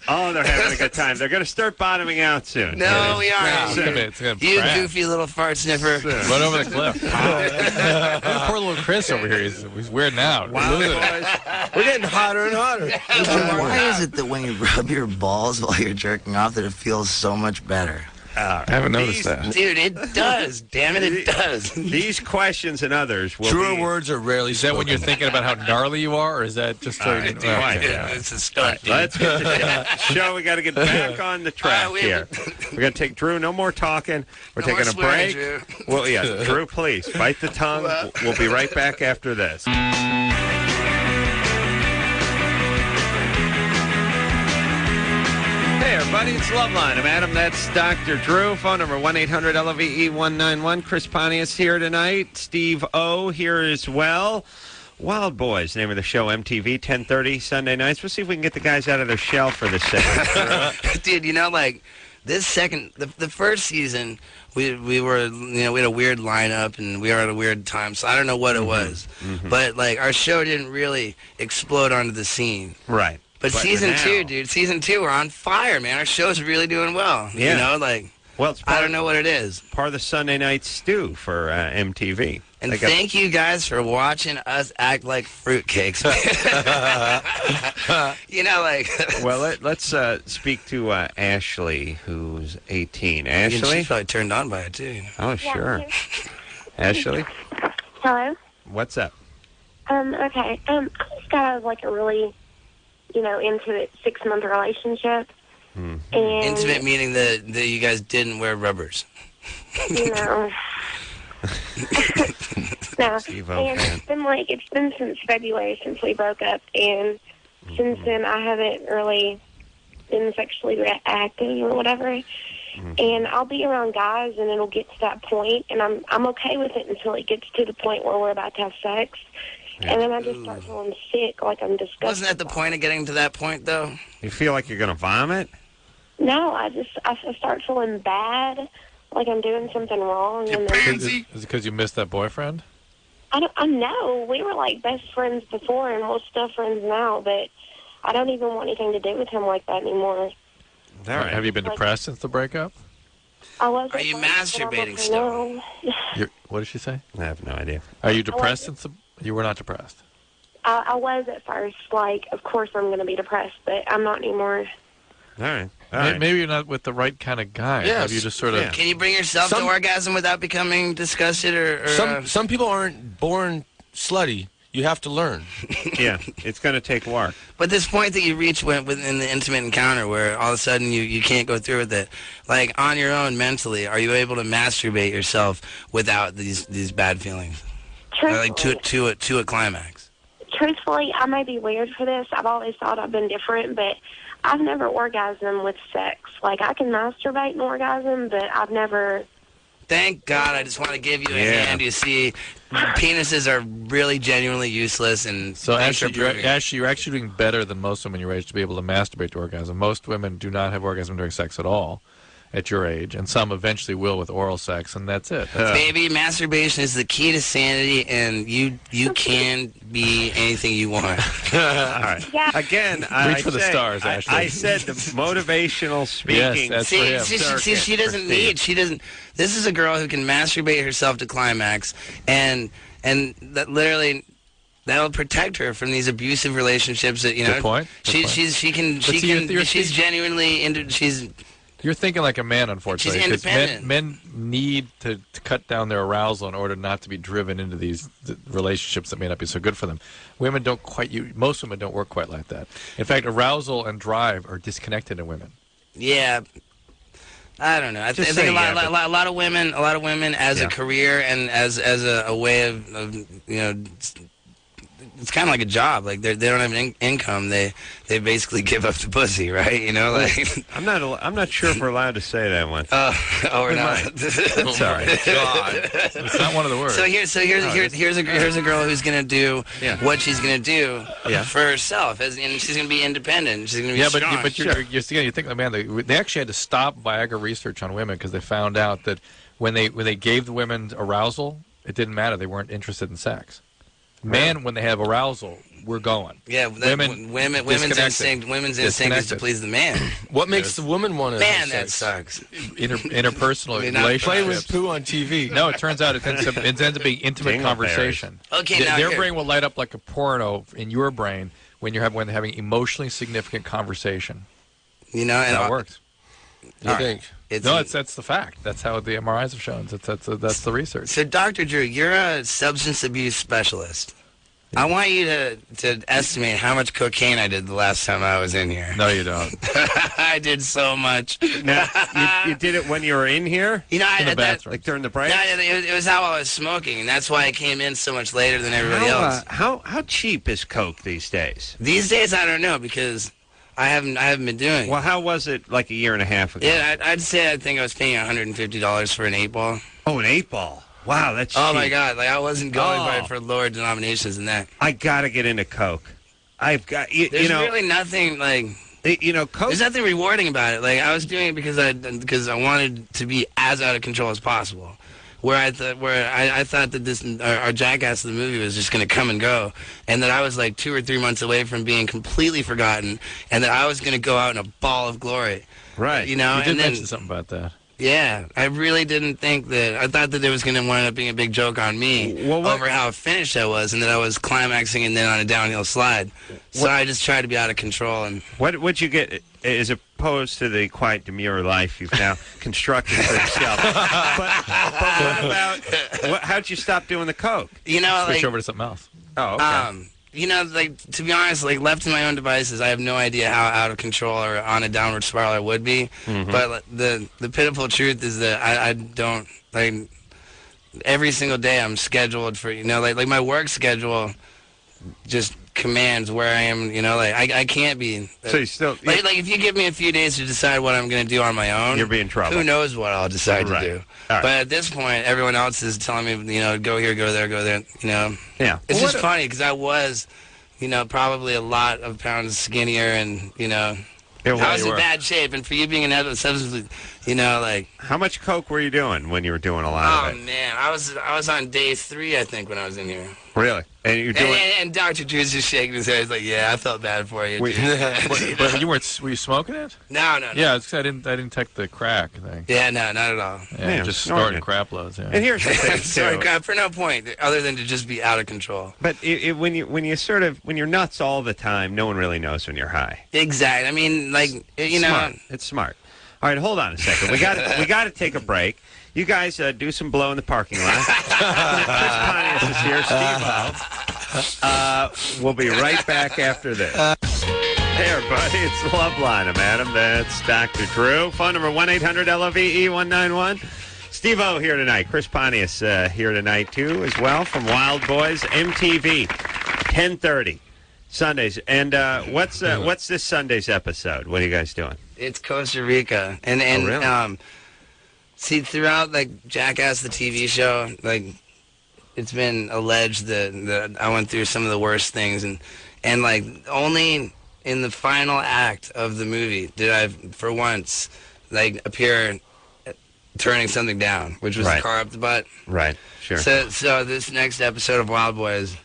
Oh, they're having a good time. They're going to start bottoming out soon. No, we aren't. It's gonna You goofy little fart sniffer. Run over the cliff. Poor little Chris over here. He's weirding out. Wow, we're getting hotter and hotter. Why is it that when you rub your balls while you're jerking off that it feels so much better? I haven't noticed that. Dude, it does. Damn it, it does. These questions and others will Truer words are rarely Is that when you're thinking about how gnarly you are, or is that just so you It's a stunt, dude. Let's get to the show. We got to get back on the track here. We're going to take Drew. No more talking. We're taking a break. Drew. Well, yeah, Drew, please bite the tongue. We'll be right back after this. Hey, everybody, it's Loveline. I'm Adam. That's Dr. Drew. Phone number 1-800-LOVE-191. Chris Pontius here tonight. Steve-O here as well. Wild Boys, name of the show, MTV, 10:30 Sunday nights. We'll see if we can get the guys out of their shell for this second. Dude, this second, the first season, we were, we had a weird lineup and we were at a weird time, so I don't know what it was. Mm-hmm. But, our show didn't really explode onto the scene. Right. But season 2, dude, season 2, we're on fire, man. Our show's really doing well. Yeah. Well, I don't know what it is. Part of the Sunday night stew for MTV. And thank you guys for watching us act like fruitcakes. Well, let's speak to Ashley, who's 18. Ashley? She's probably turned on by it, too. Oh, sure. Ashley? Hello? What's up? Okay. I just got out of like a really, into it 6-month relationship. And Intimate meaning that you guys didn't wear rubbers. No. And it's been since February since we broke up, and since then I haven't really been sexually active or whatever. And I'll be around guys, and it'll get to that point, and I'm okay with it until it gets to the point where we're about to have sex. Yeah. And then I just start feeling sick, like I'm disgusted. Wasn't that the point of getting to that point, though? You feel like you're going to vomit? No, I start feeling bad, like I'm doing something wrong. And then, is it because you missed that boyfriend? I know. We were like best friends before, and we're still friends now, but I don't even want anything to do with him like that anymore. All right. Have you been depressed since the breakup? I wasn't. Are you masturbating still? What did she say? I have no idea. Are you depressed since you were not depressed? I was at first. Like, of course I'm going to be depressed, but I'm not anymore. All right. Maybe you're not with the right kind of guy. Yes. Have you just sort of... Yeah. Can you bring yourself to orgasm without becoming disgusted or Some people aren't born slutty. You have to learn. Yeah, it's going to take work. But this point that you reach within the intimate encounter where all of a sudden you can't go through with it, like on your own mentally, are you able to masturbate yourself without these bad feelings? Like to a climax? Truthfully, I may be weird for this. I've always thought I've been different, but I've never orgasmed with sex. Like, I can masturbate and orgasm, but I've never... Thank God. I just want to give you a hand. You see, penises are really genuinely useless. And so actually, you're actually doing better than most women your age to be able to masturbate to orgasm. Most women do not have orgasm during sex at all at your age, and some eventually will with oral sex, and that's it. Baby, masturbation is the key to sanity, and you can be anything you want. All right. Yeah. Again, reach for the stars, Ashley. I said the motivational speaking. Yes, that's she doesn't need. She doesn't. This is a girl who can masturbate herself to climax, and that literally. That'll protect her from these abusive relationships that Good point. She's genuinely she's. You're thinking like a man, unfortunately. She's independent. Men need to cut down their arousal in order not to be driven into these relationships that may not be so good for them. Women don't most women don't work quite like that. In fact, arousal and drive are disconnected in women. Yeah. I don't know. I think a lot of women as a career and as a way of it's kind of like a job. Like they don't have an income. They basically give up the pussy, right? Like I'm not sure if we're allowed to say that one. We're not. That's all right. God, it's not one of the words. So here's a girl who's gonna do what she's gonna do for herself, and she's gonna be independent. She's gonna be strong. But you think, man, they actually had to stop Viagra research on women because they found out that when they gave the women arousal, it didn't matter. They weren't interested in sex. Men, when they have arousal, we're going. Yeah, women's instinct is to please the man. What makes the woman want to? Man, that sucks. Interpersonal relationships. Play with poo on TV. No, it turns out it ends up being intimate conversation. Okay, their brain will light up like a porno in your brain when having emotionally significant conversation. And that works. You think? That's the fact. That's how the MRIs have shown. That's the research. So, Dr. Drew, you're a substance abuse specialist. I want you to estimate how much cocaine I did the last time I was in here. No, you don't. I did so much. Now, you did it when you were in here? In the bathroom. Like during the break? No, it was how I was smoking, and that's why I came in so much later than everybody else. How cheap is coke these days? These days, I don't know, because I haven't been doing it. Well, how was it like a year and a half ago? Yeah, I think I was paying $150 for an 8-ball. Oh, an 8-ball. Wow, that's cheap. Oh, my God. Like, I wasn't going for lower denominations than that. I got to get into coke. I've got, There's really nothing, like... coke... There's nothing rewarding about it. Like, I was doing it because I wanted to be as out of control as possible. Where I thought that our jackass of the movie was just going to come and go, and that I was like 2 or 3 months away from being completely forgotten, and that I was going to go out in a ball of glory. Right. You did mention something about that. Yeah, I really didn't think that. I thought that there was going to wind up being a big joke on me over how finished I was, and that I was climaxing and then on a downhill slide. So I just tried to be out of control. And what'd you get as opposed to the quiet, demure life you've now constructed for yourself? but what about how'd you stop doing the coke? Switch over to something else. Oh, okay. Like, to be honest, like, left to my own devices, I have no idea how out of control or on a downward spiral I would be. Mm-hmm. But the pitiful truth is that I don't, like, every single day I'm scheduled for, like my work schedule just commands where I am, like, I can't be. So you still... Like, if you give me a few days to decide what I'm going to do on my own... You're being in trouble. Who knows what I'll decide to do. Right. But at this point, everyone else is telling me, go here, go there, Yeah. It's just funny, because I was, probably a lot of pounds skinnier and, I was in bad shape. And for you being an substance, like... How much coke were you doing when you were doing a lot of it? Oh, man. I was on day 3, I think, when I was in here. Really? And you're doing... And Dr. Drew's just shaking his head. He's like, yeah, I felt bad for you. But were you smoking it? No. Yeah, I didn't detect the crack thing. Yeah, no, not at all. Yeah, just snorting crap loads. Yeah. And here's the thing, Snorting crap for no point other than to just be out of control. But when you're nuts all the time, no one really knows when you're high. Exactly. I mean, like, It's smart. All right, hold on a second. We got to take a break. You guys do some blow in the parking lot. Chris Pontius is here. Steve-O. We'll be right back after this. Hey, everybody. It's Loveline. I'm Adam. That's Dr. Drew. Phone number 1-800-LOVE-191. Steve-O here tonight. Chris Pontius here tonight, too, as well, from Wild Boys. MTV, 10:30. Sundays. And what's this Sunday's episode? What are you guys doing? It's Costa Rica. And really? See, throughout, like, Jackass, the TV show, like, it's been alleged that I went through some of the worst things. And like, only in the final act of the movie did I, for once, like, appear turning something down, which was the car up the butt. Right, sure. So this next episode of Wild Boys,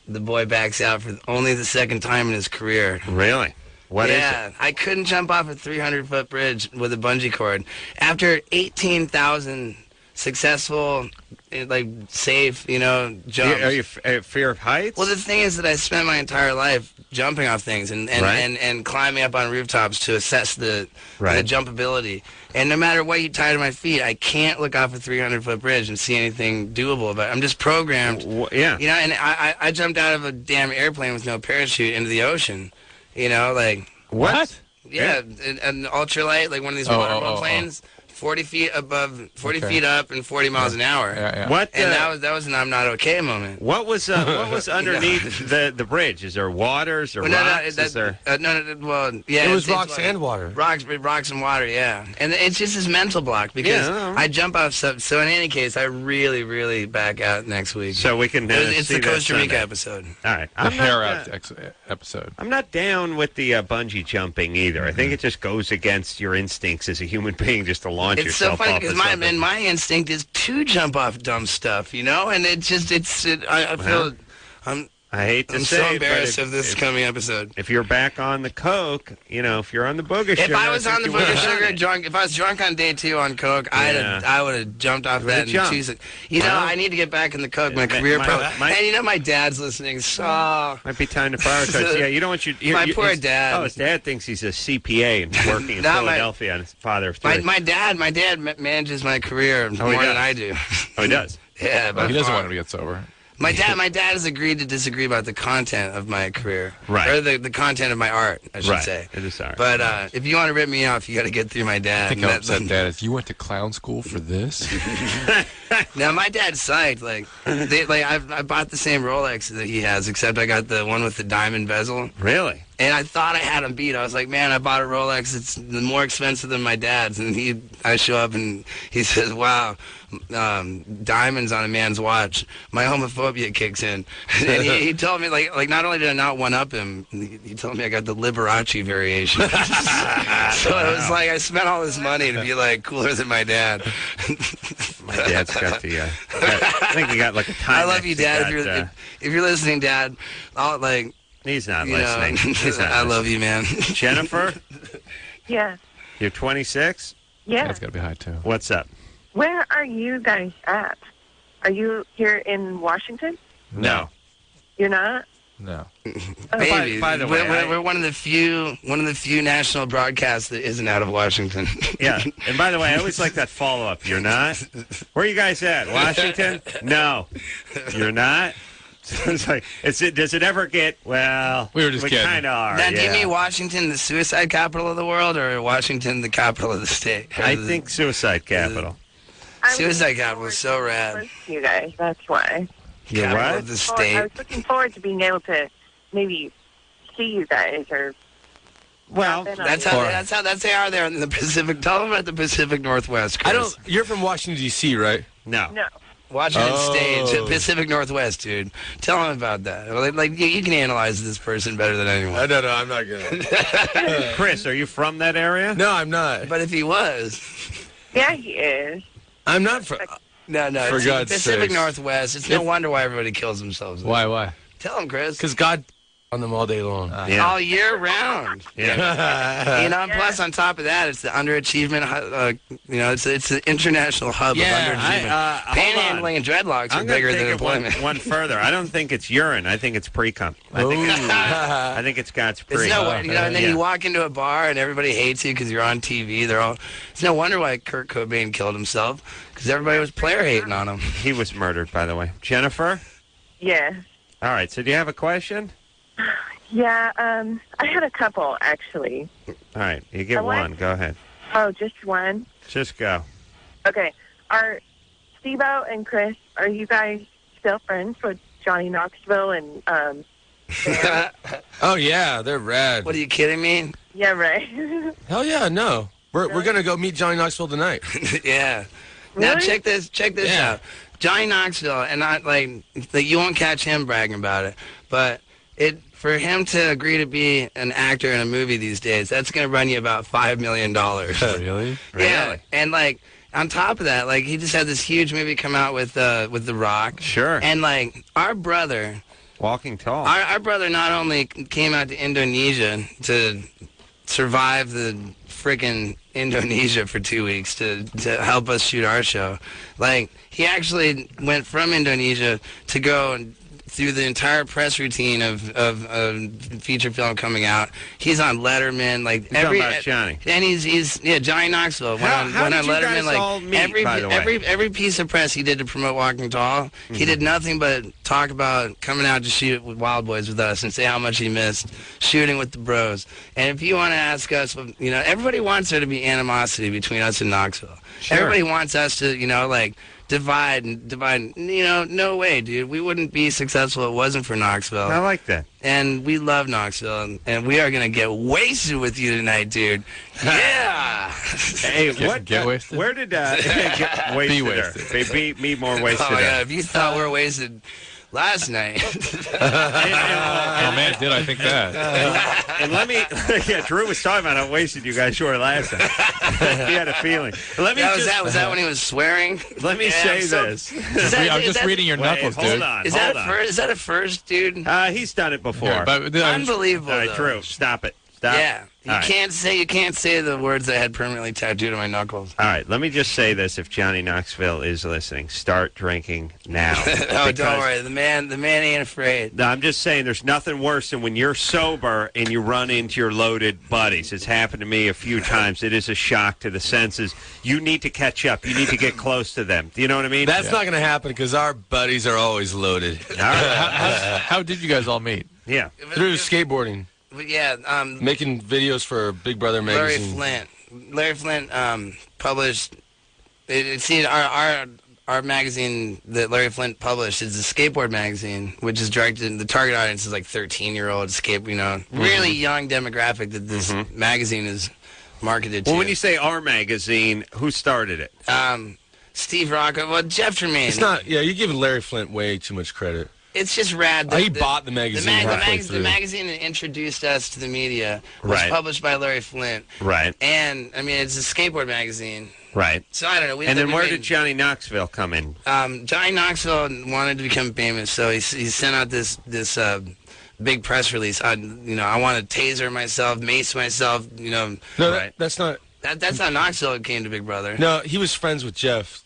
the boy backs out for only the second time in his career. Really? What is it? I couldn't jump off a 300-foot bridge with a bungee cord. After 18,000 successful, like, safe, jumps. Are you fear of heights? Well, the thing is that I spent my entire life jumping off things and climbing up on rooftops to assess the jumpability. And no matter what you tie to my feet, I can't look off a 300-foot bridge and see anything doable about it. I'm just programmed. Yeah. And I jumped out of a damn airplane with no parachute into the ocean. Like... What? Yeah, an ultralight, like one of these waterboat planes. 40 feet above, 40 feet up, and 40 miles an hour. Yeah. What? And that was an I'm not okay moment. What was underneath the bridge? Is there water? Is there rocks? It was rocks and water. Rocks and water, yeah. And it's just this mental block because I jump off stuff. So in any case, I really, really back out next week. So we can it's see the Costa Rica Sunday. episode. All right. The hair out episode. I'm not down with the bungee jumping either. I think it just goes against your instincts as a human being just to launch It's yourself so funny off because of my instinct is to jump off dumb stuff, and I feel I hate to I'm say so it, embarrassed but of this coming episode. If you're back on the coke, if you're on the booger sugar. If I was on the booger sugar drunk, if I was drunk on day 2 on coke, I would have jumped off that and cheesed it. I need to get back in the coke. My career and my dad's listening, so might be time to prioritize. Yeah, you don't want my poor dad. Oh, his dad thinks he's a CPA and working in Philadelphia, and his father of 3. My dad manages my career more than I do. Oh, he does. Yeah, but he doesn't want to get sober. My dad has agreed to disagree about the content of my career. Right. Or the content of my art, I should say. It is art. But if you want to rip me off, you got to get through my dad. I think how upset Dad is. You went to clown school for this? Now, my dad's psyched. I bought the same Rolex that he has, except I got the one with the diamond bezel. Really? And I thought I had him beat. I was like, man, I bought a Rolex. It's more expensive than my dad's. And I show up and he says, wow, diamonds on a man's watch. My homophobia kicks in. And he told me, like not only did I not one-up him, he told me I got the Liberace variation. So it was like I spent all this money to be, like, cooler than my dad. My dad's got the, I think he got, like, a time. I love you, Dad. If you're listening, Dad, he's not listening. I love you, man. Jennifer? Yeah. You're 26? Yeah. That's got to be high, too. What's up? Where are you guys at? Are you here in Washington? No. You're not? No. Maybe. By the way, we're one of the few national broadcasts that isn't out of Washington. Yeah. And by the way, I always like that follow-up. You're not? Where are you guys at? Washington? No. You're not? So it's like, does it ever get, well, we were just kidding. Kind of are. Now, do you mean Washington, the suicide capital of the world, or Washington, the capital of the state? I think suicide capital. Suicide capital is so rad. You guys, that's why. You're what? Of the state. I was looking forward to being able to maybe see you guys or. Well, that's how they are there in the Pacific. Tell them about the Pacific Northwest, Chris. You're from Washington D.C., right? No. Washington State, Pacific Northwest, dude. Tell them about that. Like you can analyze this person better than anyone. No, I'm not gonna. Chris, are you from that area? No, I'm not. But if he was, yeah, he is. I'm not from. No. For It's God's Pacific sakes. Northwest. It's no wonder why everybody kills themselves. Why? Tell him, Chris. Because God on them all day long. All year round. Yeah. And plus, on top of that, it's the underachievement. It's the international hub of underachievement. Panhandling and dreadlocks are bigger than employment. One further. I don't think it's urine. I think it's pre-cum. I think it's God's pre. It's no wonder, and then you walk into a bar and everybody hates you because you're on TV. It's no wonder why Kurt Cobain killed himself, because everybody was player hating on him. He was murdered, by the way. Jennifer? Yeah. All right. So do you have a question? Yeah, I had a couple, actually. All right. You get one. Go ahead. Oh, just one? Just go. Okay. Are Steve-O and Chris, are you guys still friends with Johnny Knoxville and Oh, yeah, they're rad. What, are you kidding me? Yeah, right. Hell yeah, no. We're going to go meet Johnny Knoxville tonight. Yeah. Really? Now, check this out. Johnny Knoxville, and not like you won't catch him bragging about it, but for him to agree to be an actor in a movie these days, that's going to run you about $5 million. Really? Yeah. And like on top of that, like he just had this huge movie come out with The Rock. Sure. And like our brother, Walking Tall. our brother not only came out to Indonesia to survive the freaking Indonesia for 2 weeks to help us shoot our show. Like he actually went from Indonesia to go and through the entire press routine of feature film coming out. He's on Letterman, like Talking about Johnny. And he's Johnny Knoxville went on did you Letterman, guys like all meet, by the way? every piece of press he did to promote Walking Tall. He did nothing but talk about coming out to shoot with Wild Boys with us and say how much he missed shooting with the bros. And if you want to ask us, everybody wants there to be animosity between us and Knoxville. Sure. Everybody wants us to, divide. No way, dude. We wouldn't be successful if it wasn't for Knoxville. I like that. And we love Knoxville, and we are going to get wasted with you tonight, dude. Yeah! Hey, Get wasted? Where did get wasted? Be wasted. Be more wasted. Oh, yeah, if you thought we were wasted last night. Oh, man, did I think that? And let me, Drew was talking about how wasted you guys were last time. He had a feeling. Was that when he was swearing? Let me say this. I'm just reading your knuckles, dude. Hold on. Is that a first, dude? He's done it before. Yeah, but, Unbelievable. All right, Drew, stop it. Stop. Yeah. You All right. can't say the words I had permanently tattooed on my knuckles. All right, let me just say this: if Johnny Knoxville is listening, start drinking now. Oh, don't worry, the man ain't afraid. No, I'm just saying, there's nothing worse than when you're sober and you run into your loaded buddies. It's happened to me a few times. It is a shock to the senses. You need to catch up. You need to get close to them. Do you know what I mean? That's not going to happen because our buddies are always loaded. All right. How did you guys all meet? Yeah. Through skateboarding. Yeah, making videos for Big Brother magazine. Larry Flint published. See, our magazine that Larry Flint published is a skateboard magazine, which is directed. The target audience is like 13-year-old really young demographic that this magazine is marketed to. Well, when you say our magazine, who started it? Steve Rocco. Well, Jeff Tremaine. It's not. Yeah, you're giving Larry Flint way too much credit. It's just rad. He bought the magazine. The magazine that introduced us to the media was published by Larry Flint. Right. And, it's a skateboard magazine. Right. So, I don't know. And then where did Johnny Knoxville come in? Johnny Knoxville wanted to become famous, so he sent out this big press release. I want to taser myself, mace myself, No, that's not... That's how Knoxville came to Big Brother. No, he was friends with Jeff,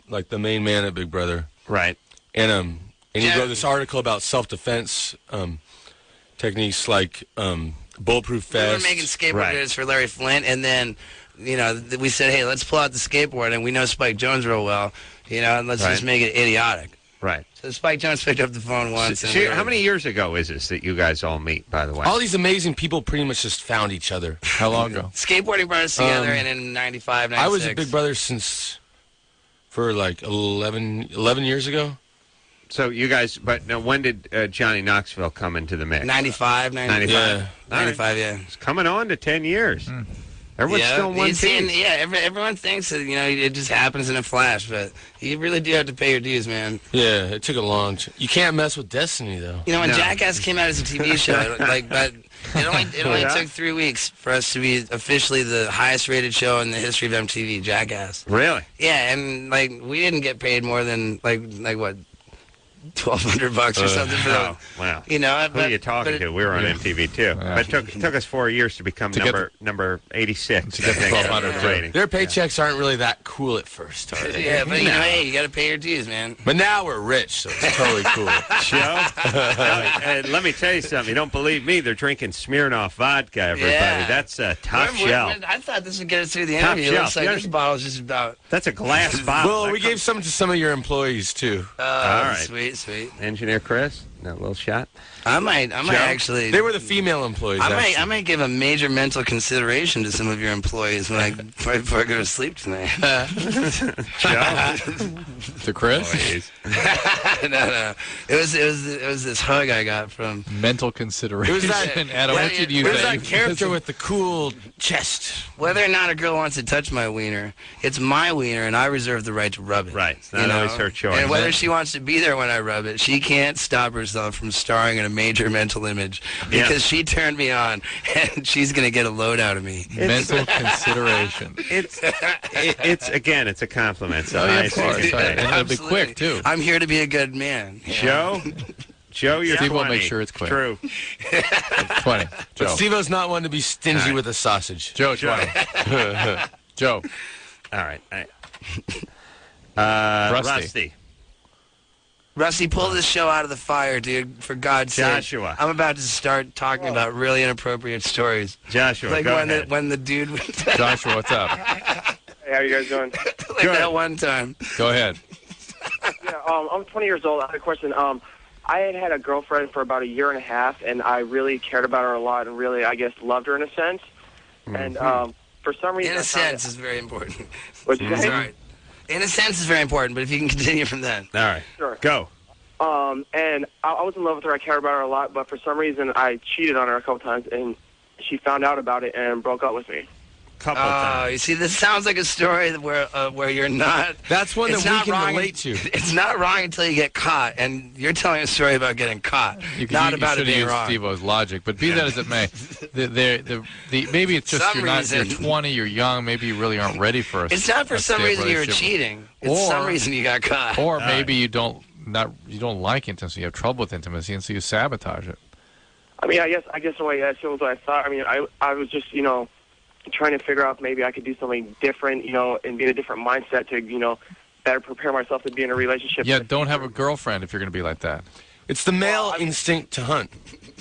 like the main man at Big Brother. Right. And he wrote this article about self-defense techniques like bulletproof vests. We were making skateboard videos for Larry Flint, and then, we said, hey, let's pull out the skateboard, and we know Spike Jones real well, and let's just make it idiotic. Right. So Spike Jones picked up the phone once. How many years ago is this that you guys all meet, by the way? All these amazing people pretty much just found each other. How long ago? Skateboarding brought us together, and in 95, 96. I was a Big Brother for like 11 years ago. So you guys, but now when did Johnny Knoxville come into the mix? 95. Yeah. 95, yeah. It's coming on to 10 years. Everyone's still in one team. Everyone thinks that, it just happens in a flash, but you really do have to pay your dues, man. Yeah, it took a long time. You can't mess with destiny, though. When Jackass came out as a TV show, but it only took 3 weeks for us to be officially the highest rated show in the history of MTV, Jackass. Really? Yeah, and we didn't get paid more than like what, $1,200 or something for that. Wow. Who are you talking to? We were on MTV too. Yeah. But it took us 4 years to become number 86 to get the 1,200 rating. Their paychecks aren't really that cool at first, are they? Yeah, but hey, you got to pay your dues, man. But now we're rich, so it's totally cool. Joe, let me tell you something. You don't believe me? They're drinking Smirnoff vodka, everybody. Yeah. That's a top shelf. I thought this would get us through the interview. It looks like this bottle's just about... That's a glass bottle. Well, we gave some to some of your employees, too. All right. Sweet. Engineer Chris, a little shot. I might actually. They were the female employees. I might give a major mental consideration to some of your employees before I go to sleep tonight. Joe, to Chris? No. It was this hug I got from mental consideration. It was that, Adam, what did you it was that character with the cool chest. Whether or not a girl wants to touch my wiener, it's my wiener, and I reserve the right to rub it. Right. It's not always her choice. And whether she wants to be there when I rub it, she can't stop herself from starring in a major mental image because she turned me on, and she's going to get a load out of me. Mental consideration. It's again, it's a compliment. So of course. And it'll be quick, too. I'm here to be a good man. Joe, you're Steve 20. will make sure it's quick. True. 20. But Steve-O's not one to be stingy with a sausage. Joe, 20. Joe. All right. Rusty, pull this show out of the fire, dude. For God's sake. Joshua. I'm about to start talking about really inappropriate stories. Joshua, like go when ahead. when the dude. Joshua, what's up? Hey, how you guys doing? Like that one time. Go ahead. Yeah, I'm 20 years old. I had a question. I had a girlfriend for about a year and a half, and I really cared about her a lot, and really, I guess, loved her in a sense. Mm-hmm. And for some reason, in a sense is very important. What'd you say? Sorry. In a sense is very important, but if you can continue from then. All right. Sure. Go. And I was in love with her. I cared about her a lot, but for some reason, I cheated on her a couple times, and she found out about it and broke up with me. Couple times. You see, this sounds like a story where you're not. That's one that we can relate to. It's not wrong until you get caught, and you're telling a story about getting caught, not about it being wrong. Steve-O's logic, but be that as it may, maybe it's just you're 20, you're young, maybe you really aren't ready for It's not for some reason you were cheating. It's some reason you got caught. Or maybe you don't like intimacy, you have trouble with intimacy, and so you sabotage it. I mean, I guess the way that's what I thought. I mean, I was just trying to figure out if maybe I could do something different, and be in a different mindset to, better prepare myself to be in a relationship. Yeah, don't have a girlfriend if you're going to be like that. It's the male instinct to hunt,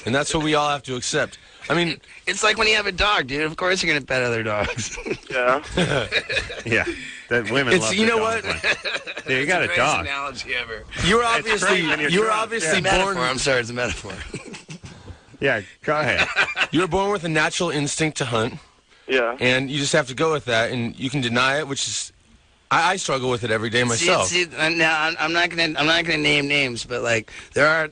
and that's what we all have to accept. I mean, it's like when you have a dog, dude. Of course you're going to pet other dogs. Yeah. Yeah. That women love you know what? Yeah, you got a dog. Analogy ever. You were obviously born. I'm sorry, it's a metaphor. Yeah, go ahead. You were born with a natural instinct to hunt. Yeah. And you just have to go with that, and you can deny it, which is, I struggle with it every day myself. See, now I'm not gonna name names, but like there are,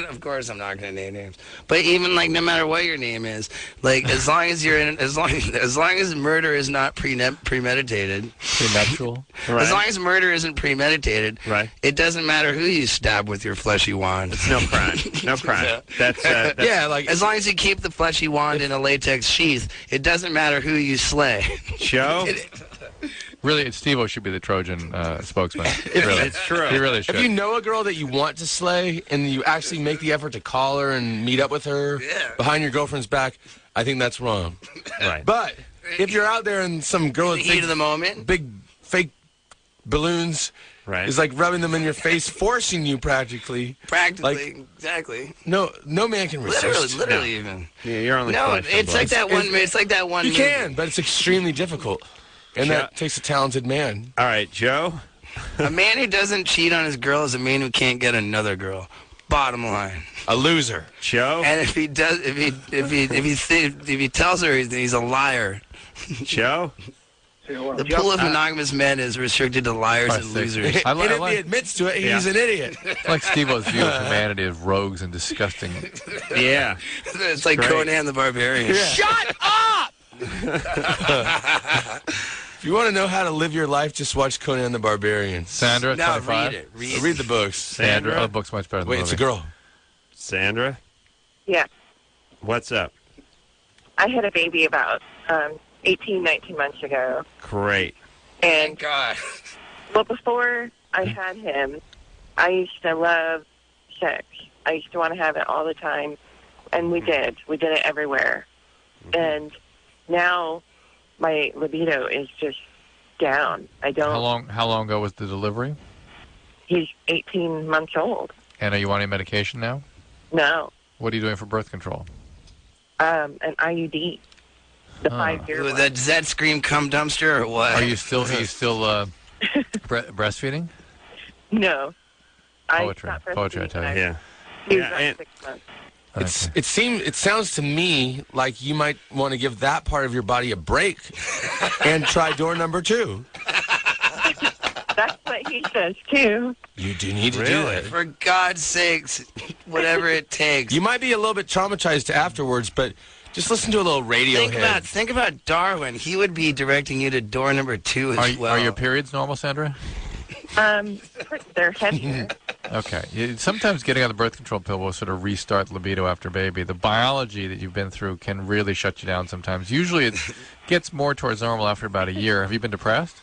of course I'm not gonna name names. But even like no matter what your name is, like as long as murder is not premeditated, prenuptial, right. As long as murder isn't premeditated, right. It doesn't matter who you stab with your fleshy wand. It's no crime. No crime. That's yeah, like as long as you keep the fleshy wand in a latex sheath, it doesn't matter who you slay. Joe. Really, Steve-O should be the Trojan spokesman. Really. It's true. He really should. If you know a girl that you want to slay and you actually make the effort to call her and meet up with her behind your girlfriend's back, I think that's wrong. Right. But if you're out there and some girl with heat of the moment, big fake balloons is like rubbing them in your face, forcing you practically. Practically, exactly. No man can resist. Literally even. Yeah, you're only it's like that one. It's like that one. You can, but it's extremely difficult. And that takes a talented man. All right, Joe, A man who doesn't cheat on his girl is a man who can't get another girl. Bottom line. A loser. Joe? And if he does, if he tells her he's a liar. Joe? The pool of monogamous men is restricted to liars and losers. And if he admits to it, he's an idiot. I like Steve-O's view of humanity as rogues and disgusting. Yeah. It's like Conan the Barbarian. Yeah. Shut up! If you want to know how to live your life, just watch Conan the Barbarian. Sandra, 25. Read it. Read the books. Sandra, oh, the book's much better than Wait, the it's a movie. girl. Sandra? Yeah. What's up? I had a baby about 18, 19 months ago. Great. And God. Well, before I had him, I used to love sex. I used to want to have it all the time, and we did. We did it everywhere. And now my libido is just down. I don't. How long ago was the delivery? He's 18 months old. And are you on any medication now? No. What are you doing for birth control? An IUD. The 5-year one. Does that scream cum dumpster or what? Are you still breastfeeding? No. Poetry, I tell you. Yeah. He was about 6 months. It sounds to me like you might want to give that part of your body a break and try door number 2. That's what he says, too. You do need to do that. For God's sakes, whatever it takes. You might be a little bit traumatized afterwards, but just listen to a little Radiohead. Think about Darwin. He would be directing you to door number 2 as well. Are your periods normal, Sandra? They're heavier. Okay. Sometimes getting on the birth control pill will sort of restart libido after baby. The biology that you've been through can really shut you down sometimes. Usually it gets more towards normal after about a year. Have you been depressed?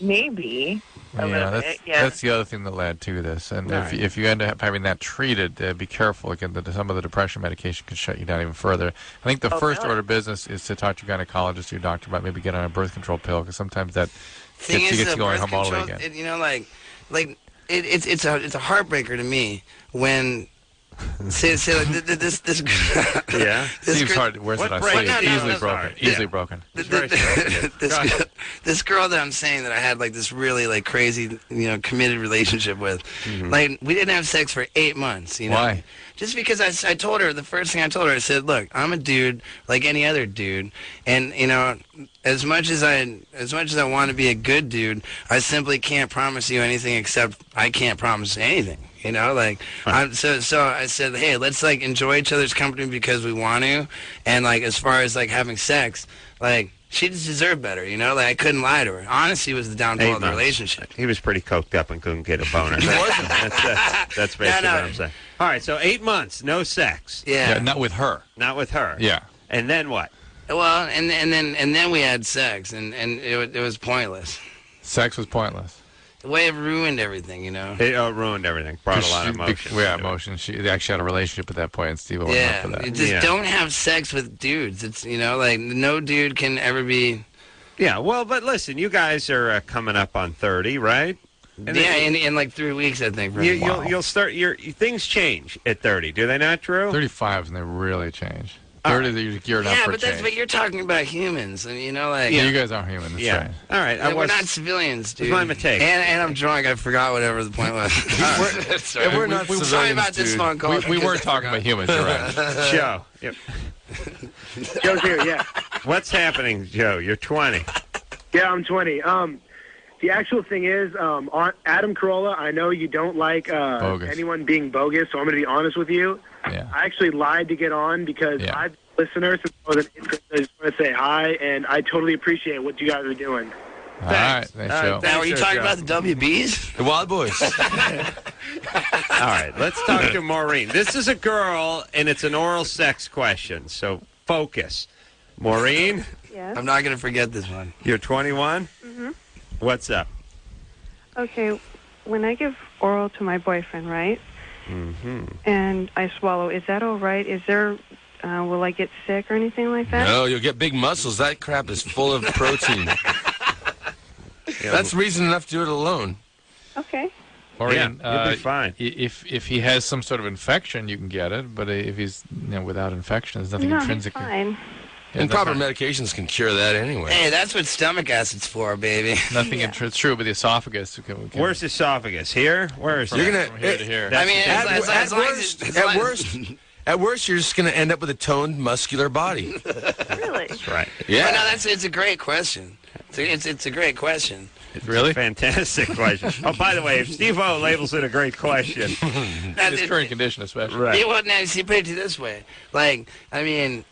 Maybe. A little bit, that's the other thing that led to this. And if you end up having that treated, be careful. Again, some of the depression medication can shut you down even further. I think the first order of business is to talk to your gynecologist or your doctor about maybe getting on a birth control pill, because sometimes that gets you going home all the way again. It's a heartbreaker to me when say like this yeah. Steve's hard. Where's it on sleeve? Easily broken. Easily broken. This girl that I'm saying that I had like this really like crazy committed relationship with, like we didn't have sex for 8 months. Why? Just because I told her, the first thing I told her, I said, look, I'm a dude like any other dude, and as much as I want to be a good dude, I simply can't promise you anything except I can't promise anything. So I said, hey, let's like enjoy each other's company because we want to, and like as far as like having sex, like she just deserved better, Like I couldn't lie to her. Honesty was the downfall of the relationship. He was pretty coked up and couldn't get a boner. That's basically what I'm saying. All right, so 8 months, no sex. Yeah, not with her. Not with her. Yeah. And then what? Well, and then we had sex, and it was pointless. Sex was pointless. The way it ruined everything, It ruined everything. Brought a lot of emotion. Yeah, emotion. They actually had a relationship at that point, and Steve wasn't up for that. Don't have sex with dudes. It's like no dude can ever be. Yeah, well, but listen, you guys are coming up on 30, right? And in like 3 weeks, I think. You'll start things change at 30. Do they not, Drew? 35 and they really change. 30, you're geared up for change. But you're talking about humans, and you guys aren't human. That's right. All right, we're not civilians, dude. It was my mistake. And I'm drunk. I forgot whatever the point was. We're not civilians, sorry about this dude. phone call. We were talking about humans. You're right. Joe. Yep. Joe's here. Yeah. What's happening, Joe? You're 20. Yeah, I'm 20. The actual thing is, on Adam Carolla, I know you don't like anyone being bogus, so I'm going to be honest with you. Yeah. I actually lied to get on because I've been a listener since I was an intern. I just want to say hi, and I totally appreciate what you guys are doing. All right. Thanks, Joe. Now, are you talking about the WBs? The Wild Boys. All right, let's talk to Maureen. This is a girl, and it's an oral sex question, so focus. Maureen? Yeah. I'm not going to forget this one. You're 21? Mm-hmm. What's up? Okay, when I give oral to my boyfriend, right? Mm-hmm. And I swallow, is that all right? Is there, will I get sick or anything like that? No, you'll get big muscles. That crap is full of protein. That's reason enough to do it alone. Okay. Maureen, you'll be fine. If he has some sort of infection, you can get it. But if he's without infection, there's nothing intrinsic. He's fine. And proper medications can cure that anyway. Hey, that's what stomach acid's for, baby. Nothing. It's true, but the esophagus. Where's the esophagus? Here? Where is it? You're gonna from here to here. I mean, at worst, you're just gonna end up with a toned, muscular body. Really? That's right. Yeah. But no, it's a great question. It's a great question. Really? Fantastic question. Oh, by the way, if Steve-O labels it a great question. In his current condition, especially. Right. Yeah, well, now, see, put it this way. Like, I mean,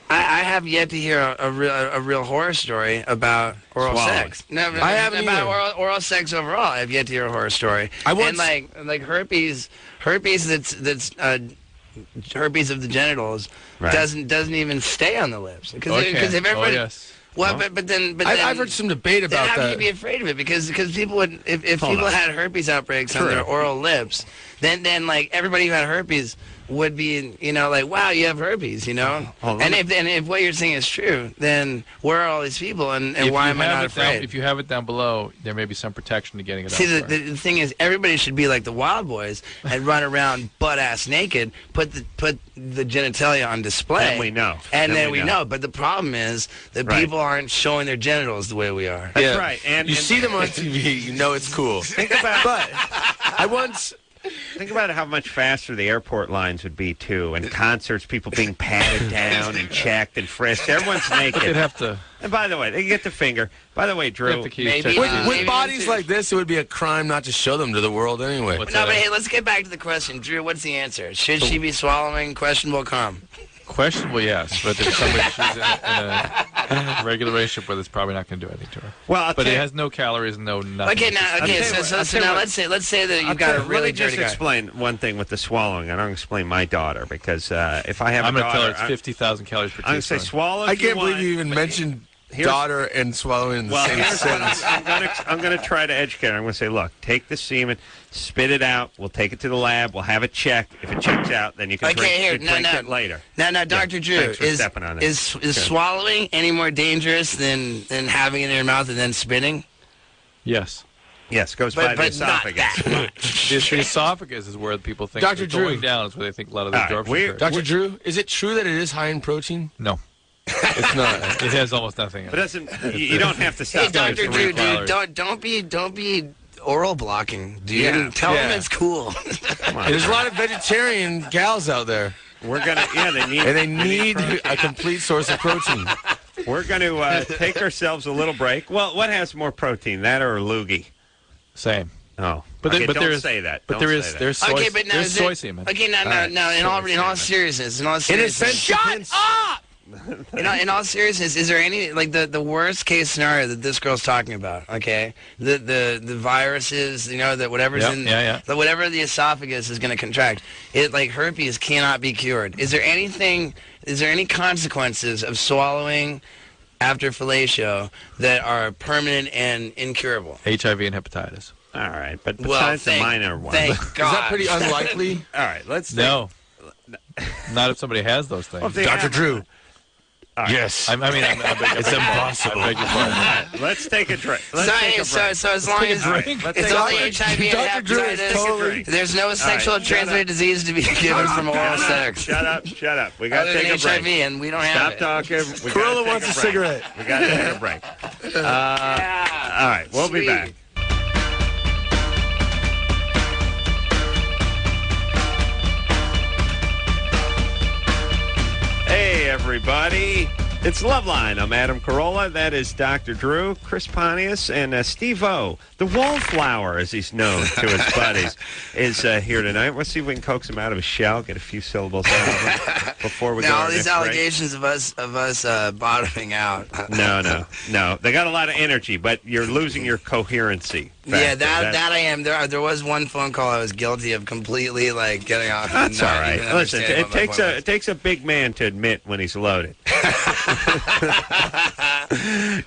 I have yet to hear a real horror story about oral sex. No, I haven't about either. oral sex overall. I've yet to hear a horror story. And like herpes that's herpes of the genitals doesn't even stay on the lips because if everybody. Oh, yes. Well, but then I've heard some debate about how that. can you be afraid of it? Because people would if people had herpes outbreaks on their oral lips, then like everybody who had herpes would be, like, wow, you have herpes, And if what you're saying is true, then where are all these people, and why am I not afraid? If you have it down below, there may be some protection to getting it out. See, the thing is, everybody should be like the Wild Boys and run around butt-ass naked, put the genitalia on display. Then we know. And then we know. But the problem is that people aren't showing their genitals the way we are. That's right. And you see them on TV, you know it's cool. Think about how much faster the airport lines would be, too, and concerts, people being patted down and checked and frisked. Everyone's naked. They'd have to. And by the way, they get the finger. By the way, Drew, with bodies like this, it would be a crime not to show them to the world anyway. But hey, let's get back to the question. Drew, what's the answer? Should she be swallowing questionable cum? Questionable, yes, but if somebody she's in a regular relationship with, it's probably not going to do anything to her. Well, but it has no calories, no nothing. Okay, so now let's say that you've got a really dirty guy. Let me just explain one thing with the swallowing. I don't explain my daughter because if I have a daughter, I'm going to tell her it's 50,000 calories per teaspoon. I'm going to say swallow. I can't believe you even mentioned daughter and swallowing in the same sentence. I'm going to try to educate her. I'm going to say, look, take the semen, spit it out. We'll take it to the lab. We'll have it checked. If it checks out, then you can drink it later. Now, Dr. Drew, is swallowing any more dangerous than having it in your mouth and then spitting? Yes. Yes, goes by the esophagus. The esophagus is where people think Dr. Drew, going down is where they think a lot of the absorption occurs. Dr. Drew, is it true that it is high in protein? No. It's not. It has almost nothing in it. But you don't have to stop. Hey, Dr. Drew, dude, don't be oral blocking, dude. Yeah. Tell them it's cool. There's a lot of vegetarian gals out there. We're gonna, they need a complete source of protein. We're going to take ourselves a little break. Well, what has more protein, that or a loogie? Same. Oh, but don't say that. But there's soy, there's soy semen. Okay, no. In all seriousness, shut up. In all seriousness, is there any the worst case scenario that this girl's talking about? Okay, the viruses, that whatever's whatever the esophagus is going to contract, it like herpes cannot be cured. Is there any consequences of swallowing after fellatio that are permanent and incurable? HIV and hepatitis. All right, but besides the minor one, thank God. Is that pretty unlikely? All right, let's no, not if somebody has those things. Dr. Drew. Right. Yes. I mean, it's impossible. I beg your pardon. Let's take a drink. So as long as it's only HIV and hepatitis, there's no sexual transmitted disease to be given from oral sex. Shut up. We got to take a break. HIV and we don't have it. Stop talking. Carolla wants a cigarette. We got to take a break. All right, we'll be back. Hey, everybody. It's Loveline. I'm Adam Carolla. That is Dr. Drew, Chris Pontius, and Steve-O, the wallflower, as he's known to his buddies, is here tonight. We'll see if we can coax him out of his shell, get a few syllables out of him before we go. Now, all these allegations of us bottoming out. No. They got a lot of energy, but you're losing your coherency. Yeah, that I am. There was one phone call I was guilty of completely getting off. That's all right. Listen, it takes a big man to admit when he's loaded.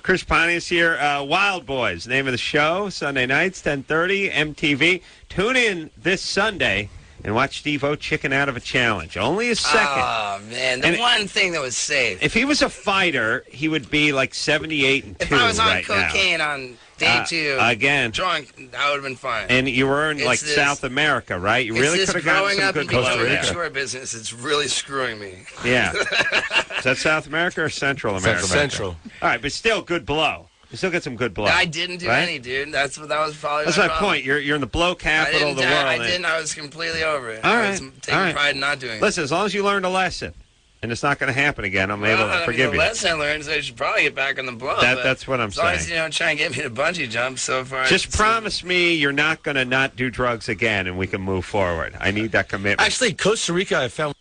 Chris Pontius here. Wild Boys, name of the show. Sunday nights, 10:30, MTV. Tune in this Sunday and watch Steve-O chicken out of a challenge. Only a second. Oh, man. The one thing that was safe. If he was a fighter, he would be like 78 and 2 If I was on right cocaine now. on day 2, again, drunk, I would have been fine. And you were in like this, South America, right? You really could have gotten some good blow growing up there. and short business, it's really screwing me. Yeah. Is that South America or Central America? Central. All right, but still good blow. You still get some good blow. I didn't do right? any, dude. That was probably That's my point. You're in the blow capital of the world. I didn't. I was completely over it. All right. I was taking pride in not doing it. Listen, as long as you learned a lesson, and it's not going to happen again, I'm able to forgive the you. The lesson I learned is I should probably get back on the blow. That's what I'm saying. As long as you don't try and get me to bungee jump so far. Just promise me you're not going to not do drugs again, and we can move forward. I need that commitment. Actually, Costa Rica, I found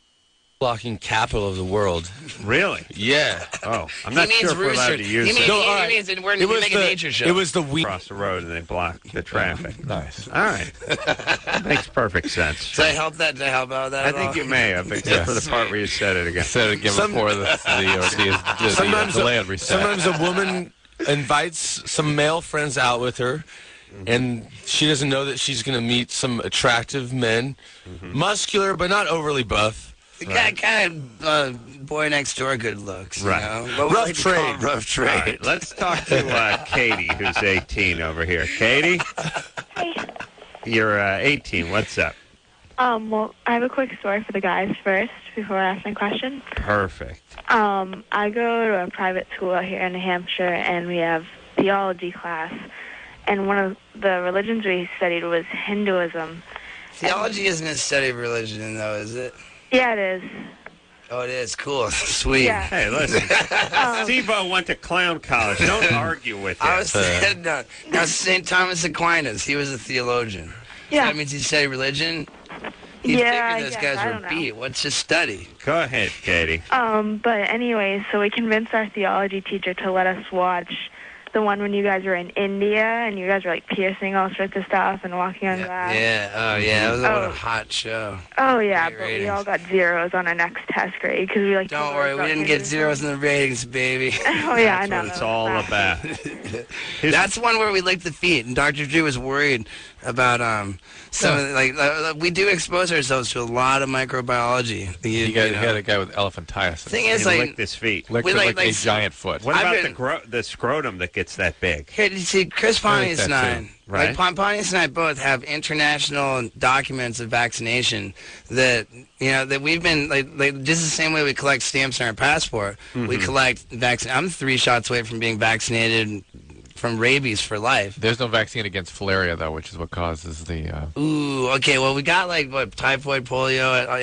blocking capital of the world. Really? Yeah. Oh, I'm not sure if we're allowed to use it. He means we're making a nature show. It was the week across the road, and they blocked the traffic. Nice. All right. Makes perfect sense. Did I help that? Did I help out with that? I think you may have, except for the part where you said it again. Said it again before the delay had reset. Sometimes a woman invites some male friends out with her, and she doesn't know that she's going to meet some attractive men, muscular but not overly buff. Kind of boy next door good looks. Right. You know? Rough trade. Rough trade. All right, let's talk to Katie, who's 18 over here. Katie? Hey. You're 18. What's up? Well, I have a quick story for the guys first before I ask my question. Perfect. I go to a private school out here in New Hampshire, and we have theology class. And one of the religions we studied was Hinduism. Theology isn't a study of religion, though, is it? Yeah, it is. Oh, it is. Cool. Sweet. Yeah. Hey, listen. Steve-O went to clown college. Don't argue with him. I was saying, now St. Thomas Aquinas, he was a theologian. Yeah. So that means he studied religion? You'd figure those guys were beat. What's his study? Go ahead, Katie. But anyway, so we convinced our theology teacher to let us watch the one when you guys were in India and you guys were like piercing all sorts of stuff and walking on glass. Yeah, it was a hot show. Oh yeah, Great but ratings. we all got zeros on our next test grade because we like. Don't worry, we didn't get zeros in the ratings, baby. Oh yeah, I know. That's what it's all about. That's one where we licked the feet, and Dr. Drew was worried about we do expose ourselves to a lot of microbiology. You had a guy with elephantiasis. Thing is, he licked his feet. Licked a giant foot. What about the scrotum that gets that big? Here, you see, Chris Pontius and I, right? Pontius and I both have international documents of vaccination that that we've been just the same way we collect stamps on our passport. We collect vaccine. I'm 3 shots away from being vaccinated from rabies for life. There's no vaccine against filaria, though, which is what causes the... Ooh, okay, well, we got, typhoid, polio,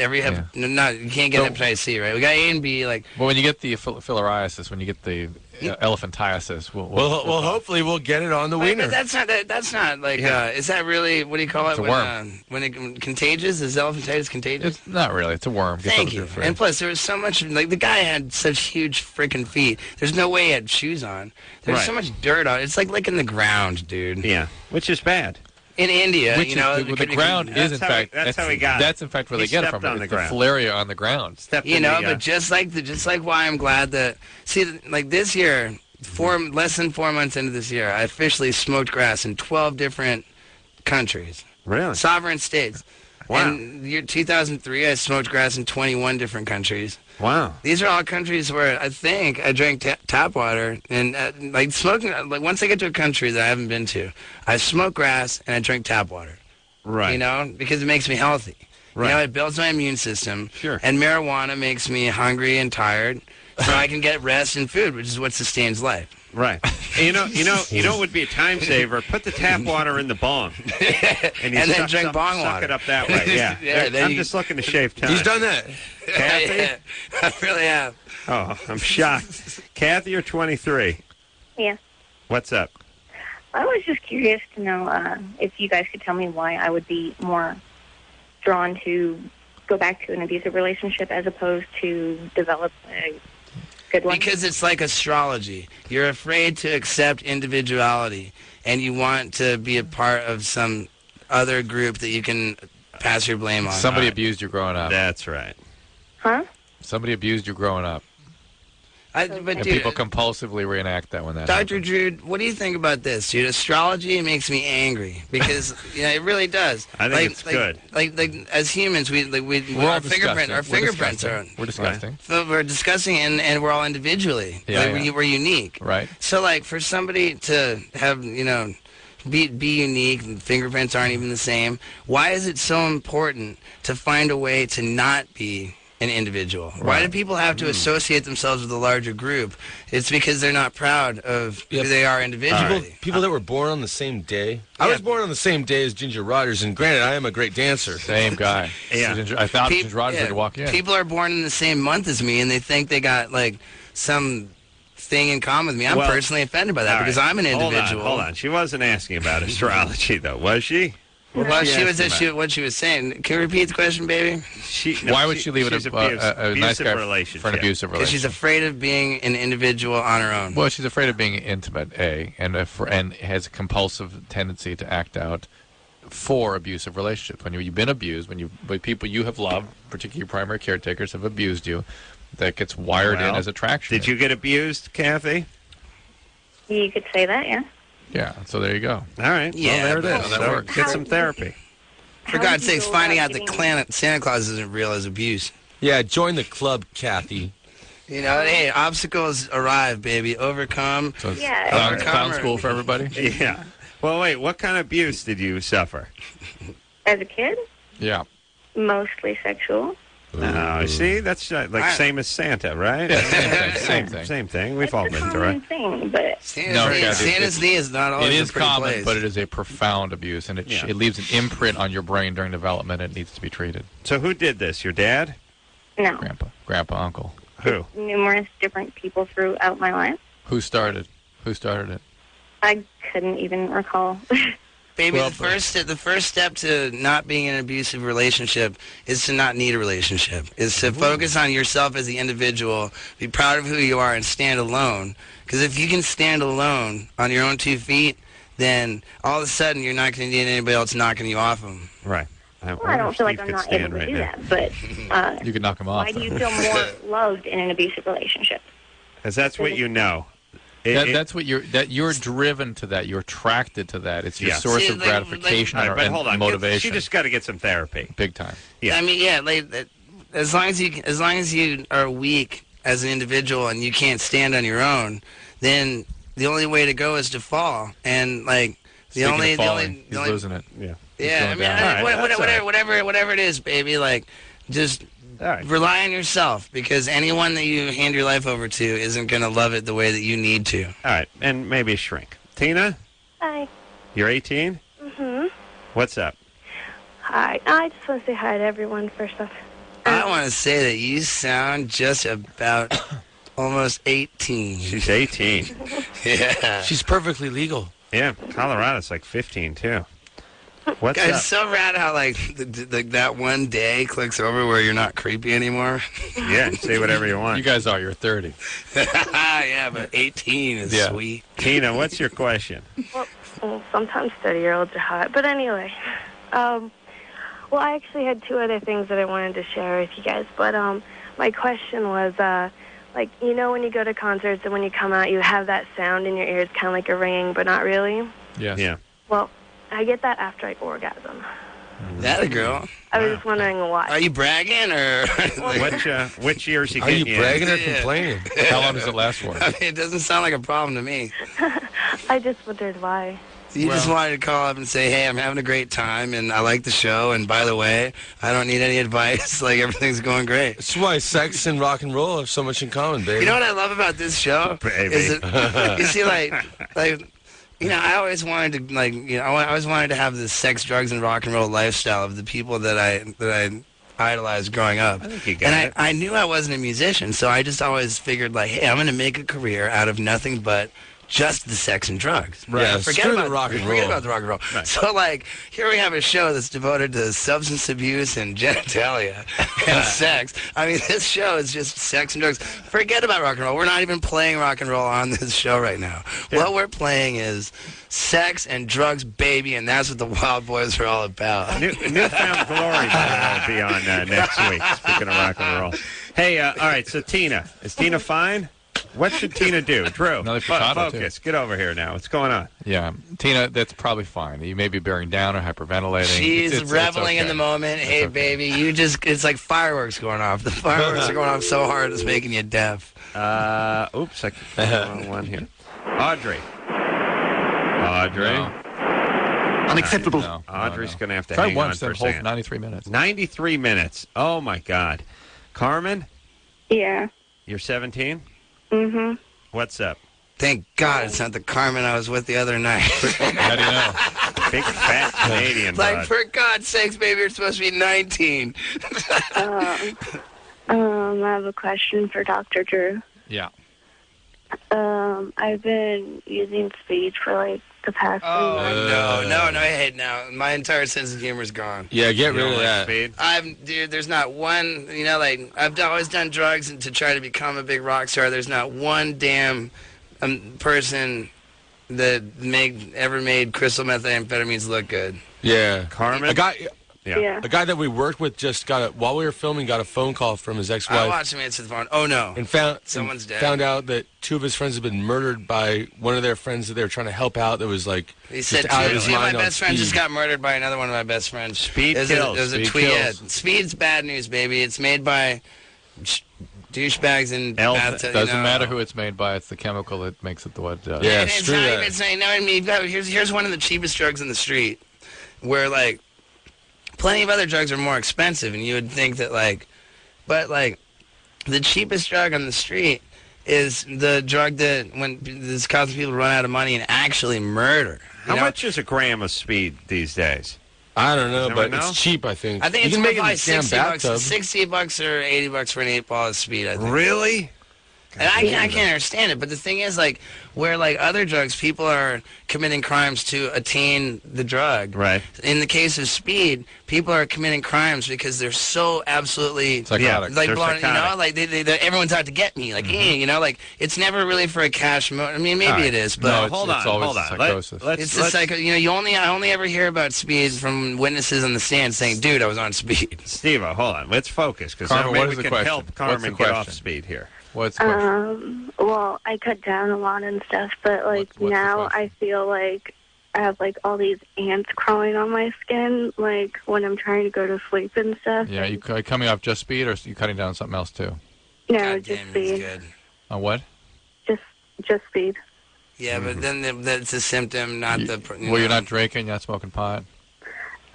you can't get hepatitis C, right? We got A and B, Well, when you get the filariasis, when you get the elephantiasis, well, hopefully we'll get it on the wiener. But that's not is that really, what do you call it? It's a worm. When contagious? Is elephantitis contagious? It's not really. It's a worm. Thank you. And plus, there was so much, the guy had such huge freaking feet. There's no way he had shoes on. There's so much dirt on it. It's like licking the ground, dude. Yeah, which is bad. In India, the ground is in fact that's how he got it. That's in fact where they get it from. It's the filaria on the ground. But just like why I'm glad that this year, less than 4 months into this year, I officially smoked grass in 12 different countries. Really? Sovereign states. Wow. In year 2003, I smoked grass in 21 different countries. Wow. These are all countries where I think I drank tap water. And smoking, once I get to a country that I haven't been to, I smoke grass and I drink tap water. Right. Because it makes me healthy. Right. It builds my immune system. Sure. And marijuana makes me hungry and tired, so I can get rest and food, which is what sustains life. Right. You know what would be a time saver? Put the tap water in the bong. And then drink bong suck water. it up that way. Yeah. I'm just looking to shave time. He's done that. Kathy? Yeah, I really have. Oh, I'm shocked. Kathy, you're 23. Yeah. What's up? I was just curious to know if you guys could tell me why I would be more drawn to go back to an abusive relationship as opposed to develop a good one. Because it's like astrology. You're afraid to accept individuality, and you want to be a part of some other group that you can pass your blame on. Somebody abused you growing up. That's right. Huh? Somebody abused you growing up. But dude, people compulsively reenact that when that Dr. happens. Drew, what do you think about this, dude? Astrology makes me angry because it really does. I think it's good. Like as humans, We're all our fingerprints are. We're disgusting. We're discussing, and we're all individually. Yeah, We're unique. Right. So, like, for somebody to have, be unique, and fingerprints aren't even the same. Why is it so important to find a way to not be an individual? Right. Why do people have to associate themselves with a larger group? It's because they're not proud of who they are individually. People that were born on the same day. I was born on the same day as Ginger Rogers, and granted, I am a great dancer. Same guy. I thought Ginger Rogers had to walk in. People are born in the same month as me, and they think they got like some thing in common with me. I'm personally offended by that because I'm an individual. Hold on. She wasn't asking about astrology, though, was she? Well, she was what she was saying. Can you repeat the question, baby? Why would she leave it a nice guy relationship for an abusive relationship? Because she's afraid of being an individual on her own. Well, she's afraid of being intimate, and has a compulsive tendency to act out for abusive relationships. When you've been abused, when people you have loved, particularly your primary caretakers, have abused you, that gets wired in as attraction. Did you get abused, Kathy? You could say that, yeah. Yeah, so there you go. All right. Yeah, well, there it is. So get some therapy. For God's sakes, finding out that Santa Claus isn't real is abuse. Yeah, join the club, Kathy. Hey, obstacles arrive, baby. Overcome. So it's clown school for everybody? Yeah. Well, wait, what kind of abuse did you suffer? As a kid? Yeah. Mostly sexual. See, that's same as Santa, right? Yeah, same thing. Same thing. We've all been through it. Thing, but Santa's knee is not always It is a pretty common, place. but it is a profound abuse, and it leaves an imprint on your brain during development. It needs to be treated. So who did this? Your dad? No. Grandpa, uncle. Who? Numerous different people throughout my life. Who started it? I couldn't even recall. Baby, the first step to not being in an abusive relationship is to not need a relationship. Is to focus on yourself as the individual, be proud of who you are, and stand alone. Because if you can stand alone on your own 2 feet, then all of a sudden you're not going to need anybody else knocking you off them. Right. I don't feel like I'm not able to do that, but you could knock him off. Why do you feel more loved in an abusive relationship? Because that's what you know. That's what you're driven to that. You're attracted to that. It's your source of gratification and motivation. She just got to get some therapy, big time. Yeah. I mean, as long as you are weak as an individual and you can't stand on your own, then the only way to go is to fall. And he's losing it. Yeah. Yeah. I mean, whatever it is, baby. Just. Rely on yourself, because anyone that you hand your life over to isn't going to love it the way that you need to. All right, and maybe a shrink. Tina? Hi. You're 18? Mm-hmm. What's up? Hi. I just want to say hi to everyone first off. I want to say that you sound just about almost 18. She's 18. Yeah. She's perfectly legal. Yeah, Colorado's like 15, too. What's up? It's so rad how that one day clicks over where you're not creepy anymore. Yeah, say whatever you want. You guys are. You're 30. Yeah, but 18 is sweet. Tina, what's your question? Well, sometimes 30-year-olds are hot. But anyway, well, I actually had 2 other things that I wanted to share with you guys. But my question was, when you go to concerts and when you come out, you have that sound in your ears, kind of like a ringing, but not really? Yes. Yeah. Well, I get that after I orgasm. That a girl. I was just wondering why. Are you bragging or? Which ears you Are you bragging or complaining? How long does it last for? I mean, it doesn't sound like a problem to me. I just wondered why. You just wanted to call up and say, hey, I'm having a great time, and I like the show, and by the way, I don't need any advice. Everything's going great. That's why sex and rock and roll have so much in common, baby. You know what I love about this show? Baby. Is that, you see, I always wanted to I always wanted to have this sex, drugs, and rock and roll lifestyle of the people that I idolized growing up. I think you got it. I knew I wasn't a musician, so I just always figured hey, I'm going to make a career out of nothing but just the sex and drugs. Right. Yeah, Forget about the rock and roll. Forget about the rock and roll. Right. So here we have a show that's devoted to substance abuse and genitalia and sex. I mean, this show is just sex and drugs. Forget about rock and roll. We're not even playing rock and roll on this show right now. Yeah. What we're playing is sex and drugs, baby, and that's what the Wild Boys are all about. Newfound Glory will be on next week, speaking of rock and roll. Hey, all right, so Tina. Is Tina fine? What should Tina do? Drew, Another Picado, focus. Get over here now. What's going on? Yeah, Tina, that's probably fine. You may be bearing down or hyperventilating. She's reveling okay. in the moment. Hey, baby, it's like fireworks going off. The fireworks are going off so hard it's making you deaf. Oops, I clicked the wrong one here. Audrey. No. Unacceptable. No, Audrey's going to have to Try hang once, on then for a hold second. 93 minutes. 93 minutes. Oh, my God. Carmen, Yeah. you're 17? Mhm. What's up? Thank God it's not the Carmen I was with the other night. How do you know? Big fat Canadian Like, broad. for God's sakes, baby, you're supposed to be 19. I have a question for Dr. Drew. Yeah. I've been using speed for like the past 3 months. No, hey, now my entire sense of humor is gone. Yeah, get rid of that. Dude, there's not one, like, I've always done drugs and to try to become a big rock star. There's not one damn person that ever made crystal methamphetamines look good. Yeah. Carmen? A guy... Yeah. A guy that we worked with just while we were filming, got a phone call from his ex-wife. I watched him answer the phone. Oh, no. And someone's dead. Found out that 2 of his friends had been murdered by one of their friends that they were trying to help out that was like He said just out of his two of my mind on best friends speed. just got murdered by another one of my best friends. Speed kills. It was a Speed tweet. kills. Yeah, speed's bad news, baby. It's made by douchebags and Doesn't matter who it's made by. It's the chemical that makes it the what it does. Yeah, And it's screw not that. even saying, no, I mean, here's one of the cheapest drugs in the street, where, like, plenty of other drugs are more expensive, and you would think that, like, but, like, the cheapest drug on the street is the drug that when this causes people to run out of money and actually murder. How much is a gram of speed these days? I don't know, Anyone but know? it's cheap, I think. I think you it's can make it in probably the damn 60 bathtub. bucks, $60 or $80 for an 8-ball of speed, I think. Really? And I can't understand it, but the thing is, like, where, like, other drugs, people are committing crimes to attain the drug. Right. In the case of speed, people are committing crimes because they're so absolutely... Psychotic. Like, They're blown, psychotic. like, everyone's out to get me. Like, like, it's never really for a cash... I mean, maybe right. it is, but... No, hold on. it's always psychosis. It's just like, I only ever hear about speed from witnesses on the stand saying, dude, I was on speed. Steve-O, hold on. Let's focus, because Carmen, what maybe is we the can question? help What's Carmen the get off question? speed here. What's the question? Well, I cut down a lot and stuff, but like What's the now question? I feel like I have like all these ants crawling on my skin, like when I'm trying to go to sleep and stuff. Yeah, you coming off just speed, or are you cutting down something else too? No, God just damn, speed. it's good. On what? Just speed. Yeah, but then that's a symptom, not the... Well, you're not drinking, you're not smoking pot.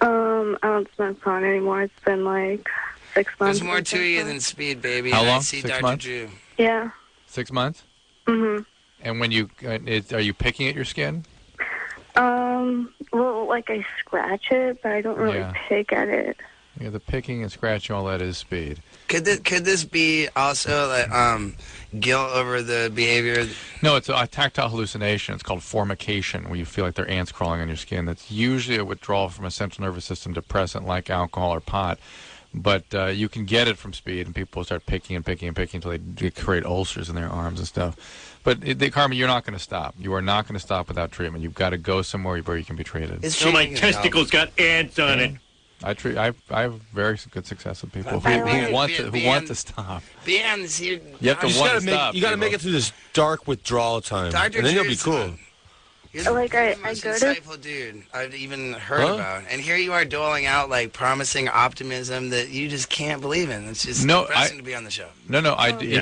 I don't smoke pot anymore. It's been like 6 months. There's more or to you something. than speed, baby. How and I long? see 6 Dr. months? Drew. Yeah. 6 months? Mhm. And when you are you picking at your skin? Well, like I scratch it, but I don't really Yeah. pick at it. Yeah, the picking and scratching, all that is speed. Could this be also like guilt over the behavior? No, it's a tactile hallucination. It's called formication, where you feel like there are ants crawling on your skin. That's usually a withdrawal from a central nervous system depressant like alcohol or pot. But you can get it from speed, and people start picking and picking and picking until they create ulcers in their arms and stuff. But, Carmen, you're not going to stop. You are not going to stop without treatment. You've got to go somewhere where you can be treated. My testicles got ants on it. I have very good success with people But who want to stop. Beyond this, you have to want to stop. You got to make it through this dark withdrawal time, Dr. and then you'll be Drew's cool. You're the Like, I most go to- insightful dude I've even heard about. And here you are doling out, like, promising optimism that you just can't believe in. It's just depressing to be on the show. No.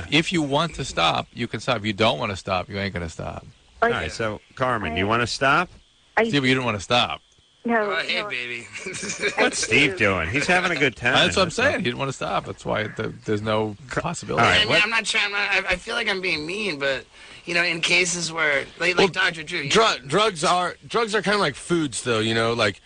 If you want to stop, you can stop. If you don't want to stop, you ain't going to stop. All right, so, Carmen, you want to stop? Steve, you didn't want to stop. No. Oh, hey, baby. What's Steve doing? He's having a good time. That's what I'm saying. He didn't want to stop. That's why there's no possibility. All right, I mean, I'm not trying. I feel like I'm being mean, but in cases where, like Dr. Drew, Drugs are kind of like foods, though. Like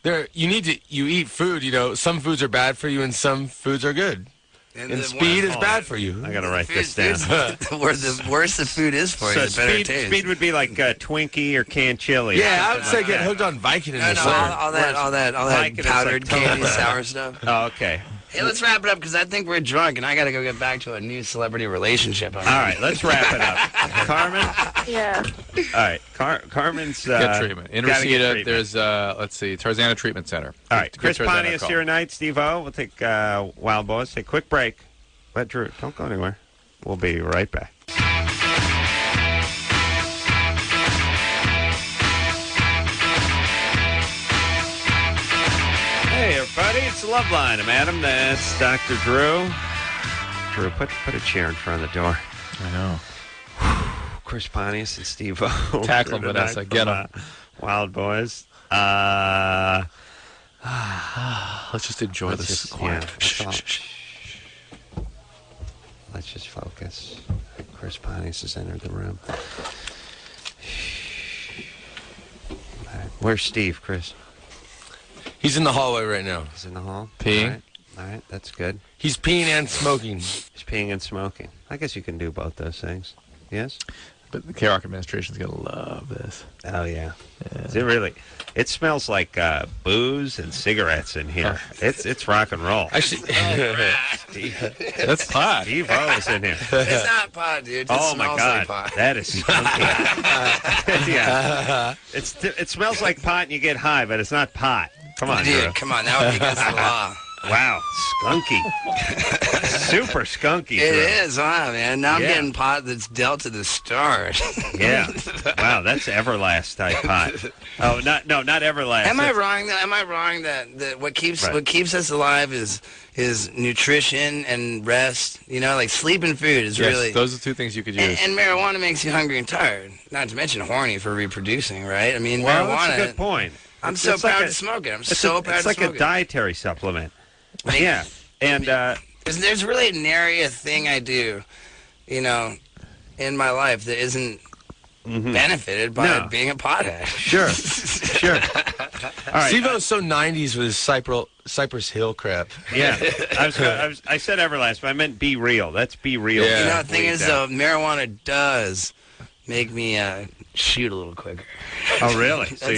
you eat food. Some foods are bad for you, and some foods are good. And speed is bad for you. I got to write this down. The worse the food is for you, the better it tastes. Speed would be like Twinkie or canned chili. Yeah, I would say get hooked on Vicodin or something. all that Vicodin's powdered like candy, totally sour stuff. Oh, okay. Hey, let's wrap it up because I think we're drunk and I got to go get back to a new celebrity relationship. All right, let's wrap it up. Carmen? Yeah. All right, Carmen's... get treatment. In Reseda, there's, let's see, Tarzana Treatment Center. All right, Give Chris Tarzana a Pontius call. here tonight. Steve-O. We'll take Wild Boys. Take a quick break. Let Drew, don't go anywhere. We'll be right back. everybody. It's Loveline. I'm Adam. That's Dr. Drew. Drew, put a chair in front of the door. I know. Chris Pontius and Steve-O. Tackle him, Vanessa. Get him. Wild Boys. Let's just enjoy this quiet. Let's just focus. Chris Pontius has entered the room. Right. Where's Steve, Chris? He's in the hallway right now. He's in the hall? Peeing? All right, that's good. He's peeing and smoking. He's peeing and smoking. I guess you can do both those things. Yes? But the K-Rock administration's going to love this. Oh, yeah. Is it really? It smells like booze and cigarettes in here. It's rock and roll. Actually, that's pot. Steve-O is in here. It's not pot, dude. Oh, my God. Like that is skunky. Yeah. It smells like pot and you get high, but it's not pot. Come on, dude. Drew. Come on. That would be against the law. Wow, skunky. Super skunky. It is, huh, man? Now I'm getting pot that's dealt to the stars. Yeah. Wow, that's Everlast type pot. Oh, not Everlast. Am I wrong? That what keeps us alive is nutrition and rest. You know, like sleep and food is really. Those are two things you could use. And marijuana makes you hungry and tired. Not to mention horny for reproducing, right? I mean, marijuana. That's a good point. I'm so proud to smoke it. It's like a dietary supplement. Yeah, and there's really nary a thing I do, you know, in my life that isn't benefited by being a pothead. Sure. All right. Steve-O's so 90s with his Cypress Hill crap. Yeah, I said Everlast, but I meant Be Real. That's Be Real. Yeah. You know, the thing is, though, marijuana does make me shoot a little quicker. Oh, really? So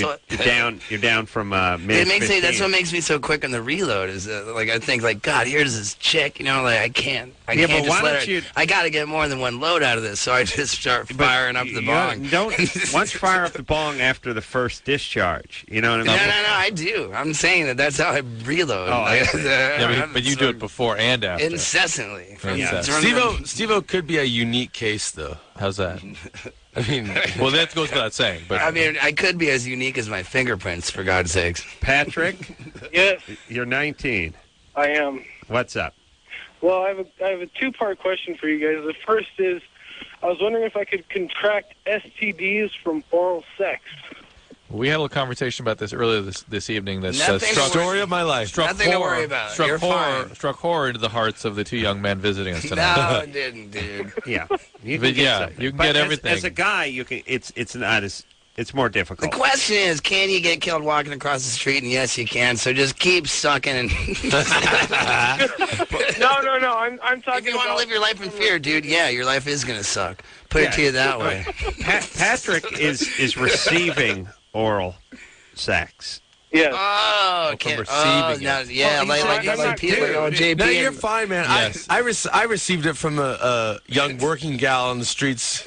you're down from mid. That's what makes me so quick on the reload. Is like I think like God, here's this chick. You know, like I can't but just why let don't her. you? I got to get more than one load out of this, so I just start firing up the bong. Once fire up the bong after the first discharge. You know what I mean? No, I do. I'm saying that's how I reload. Oh, but you do it before and after. Incessantly. Steve-O could be a unique case, though. How's that? I mean, well, that goes without saying. But I mean, I could be as unique as my fingerprints, for God's sakes. Patrick? Yes. You're 19. I am. What's up? Well, I have a two-part question for you guys. The first is, I was wondering if I could contract STDs from oral sex. We had a little conversation about this earlier this evening. That story of my life. Nothing to worry about. Struck horror into the hearts of the two young men visiting us tonight. No, it didn't, dude. Yeah, you can get everything. As a guy, you can. It's not as. It's more difficult. The question is, can you get killed walking across the street? And yes, you can. So just keep sucking. And No. I'm talking. If you want to live your life in fear, dude, yeah, your life is gonna suck. Put it to you that way. Patrick is receiving oral sex. Yeah. Oh, okay. Like Peter or JP. No, you're fine, man. Yes. I received it from a young working gal on the streets,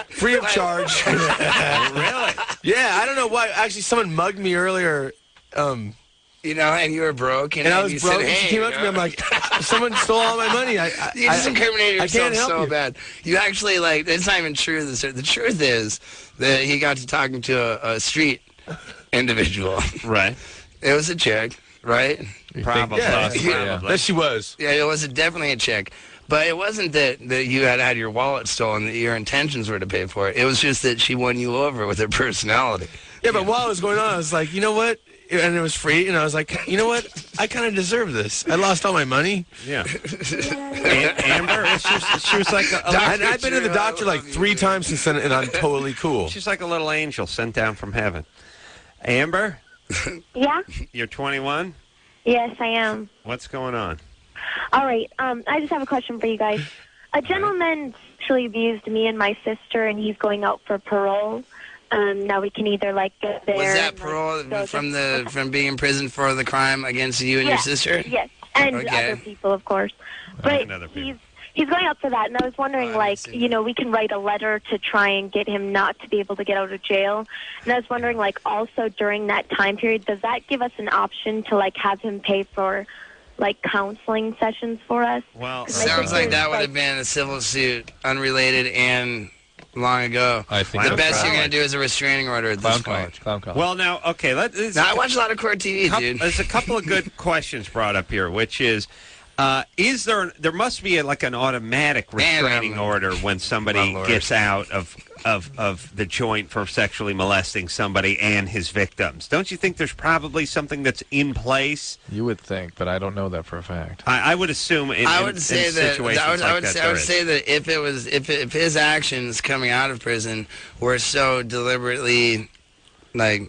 free of charge. Really? Yeah, I don't know why. Actually, someone mugged me earlier. You know, and you were broke, and I was broke. And she came up to me. I'm like, someone stole all my money. You just incriminated yourself so bad. You actually it's not even true. The truth is that he got to talking to a street individual. Right. It was a chick, right? Probably. Yes, she was. Yeah, it was definitely a chick. But it wasn't that you had your wallet stolen, that your intentions were to pay for it. It was just that she won you over with her personality. Yeah, but while it was going on, I was like, you know what? And it was free, and I was like, you know what? I kind of deserve this. I lost all my money. Yeah. Amber, she was like I've been to the doctor like 3 times since then, and I'm totally cool. She's like a little angel sent down from heaven. Amber? Yeah? You're 21? Yes, I am. What's going on? All right. I just have a question for you guys. A gentleman sexually abused me and my sister, and he's going out for parole. Now we can either go there. Was that parole from being in prison for the crime against you and your sister? Yes, and other people, of course. But he's going out for that, and I was wondering, we can write a letter to try and get him not to be able to get out of jail. And I was wondering, also during that time period, does that give us an option to have him pay for counseling sessions for us? Well, sounds like that would have been a civil suit, unrelated and long ago. I think the best you're going to do is a restraining order at this point. Clown college. Well, now, okay. I watch a lot of court TV, dude. There's a couple of good questions brought up here, which is there must be like an automatic restraining order when somebody gets out of the joint for sexually molesting somebody and his victims. Don't you think there's probably something that's in place? You would think, but I don't know that for a fact. I would assume in situations like that. I would say that if his actions coming out of prison were so deliberately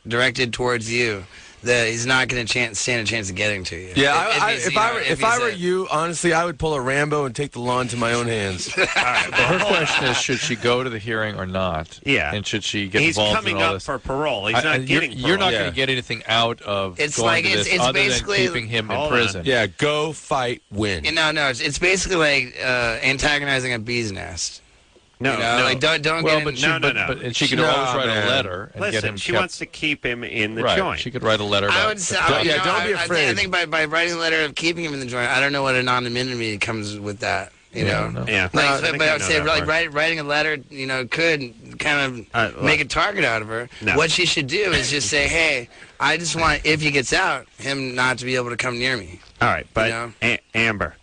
directed towards you, that he's not going to stand a chance of getting to you. Yeah, if I were you, honestly, I would pull a Rambo and take the law into my own hands. All right, well, her question is, should she go to the hearing or not? Yeah. And should she get involved in all this? He's coming up for parole. He's not getting parole. You're not going to get anything out of going to this other than keeping him in prison. Yeah, go, fight, win. No, it's basically like antagonizing a bee's nest. No. Like don't get But she could always write a letter and get him she kept. wants to keep him in the Right. joint. She could write a letter. I would say, don't be afraid. I think by writing a letter of keeping him in the joint, I don't know what anonymity comes with that. You know? Yeah. But I would say, writing a letter, could kind of make a target out of her. No. What she should do is just say, hey, I just want, if he gets out, him not to be able to come near me. All right, but Amber.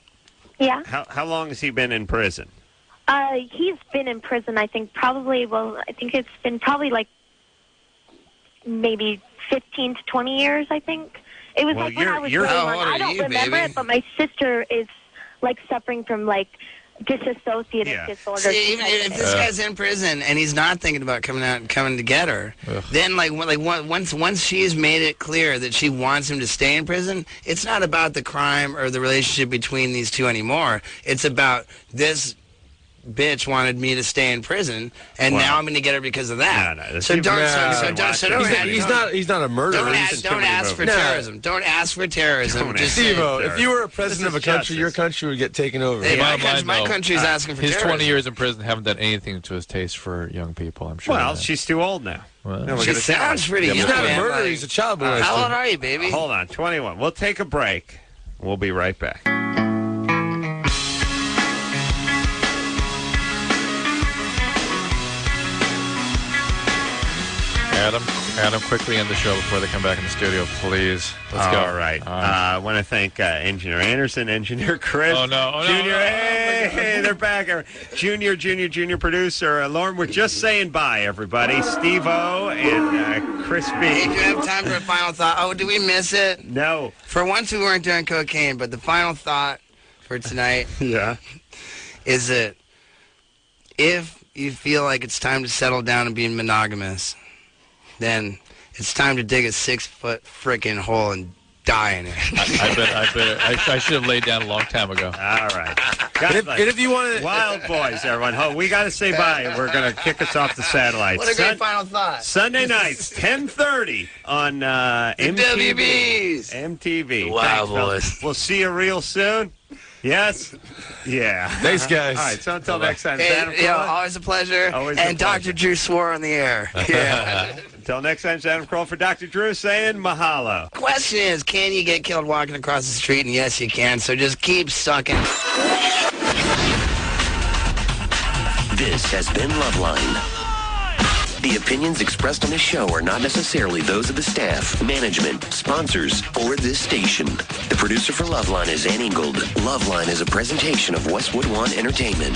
Yeah? How long has he been in prison? He's been in prison, I think it's been probably like maybe 15 to 20 years, I think. It was when I was really young. I don't remember it, but my sister is suffering from dissociative disorder. See, even if this guy's in prison and he's not thinking about coming to get her, then once she's made it clear that she wants him to stay in prison, it's not about the crime or the relationship between these two anymore. It's about this bitch wanted me to stay in prison, and now I'm going to get her because of that. No, so he's not a murderer. Don't ask for terrorism. Don't ask for terrorism. Steve-O, if you were a president of a country, your country would get taken over. Hey, my country's asking for his terrorism. 20 years in prison haven't done anything to his taste for young people, I'm sure. Well, she's too old now. She sounds pretty young. He's not a murderer. He's a child molester. How old are you, baby? Hold on, 21. We'll take a break. We'll be right back. Adam, quickly end the show before they come back in the studio, please. Let's go. All right. I want to thank Engineer Anderson, Engineer Chris. Junior. Hey, they're back. Junior producer. Lauren, we're just saying bye, everybody. Steve-O and Chris B. Hey, do you have time for a final thought? Oh, did we miss it? No. For once, we weren't doing cocaine, but the final thought for tonight is that if you feel like it's time to settle down and be monogamous, then it's time to dig a 6-foot frickin' hole and die in it. I should have laid down a long time ago. All right. And if you want to... Wild boys, everyone. We got to say bye. We're going to kick us off the satellites. What a great final thought. Sunday nights, 10:30 on MTV. Wow, boys. Fellas. We'll see you real soon. Yes? Yeah. Thanks, guys. All right, so until next time. Always a pleasure. And Dr. Drew swore on the air. Yeah. Until next time, it's Adam Carolla for Dr. Drew saying mahalo. Question is, can you get killed walking across the street? And yes, you can. So just keep sucking. This has been Loveline. The opinions expressed on this show are not necessarily those of the staff, management, sponsors, or this station. The producer for Loveline is Ann Ingold. Loveline is a presentation of Westwood One Entertainment.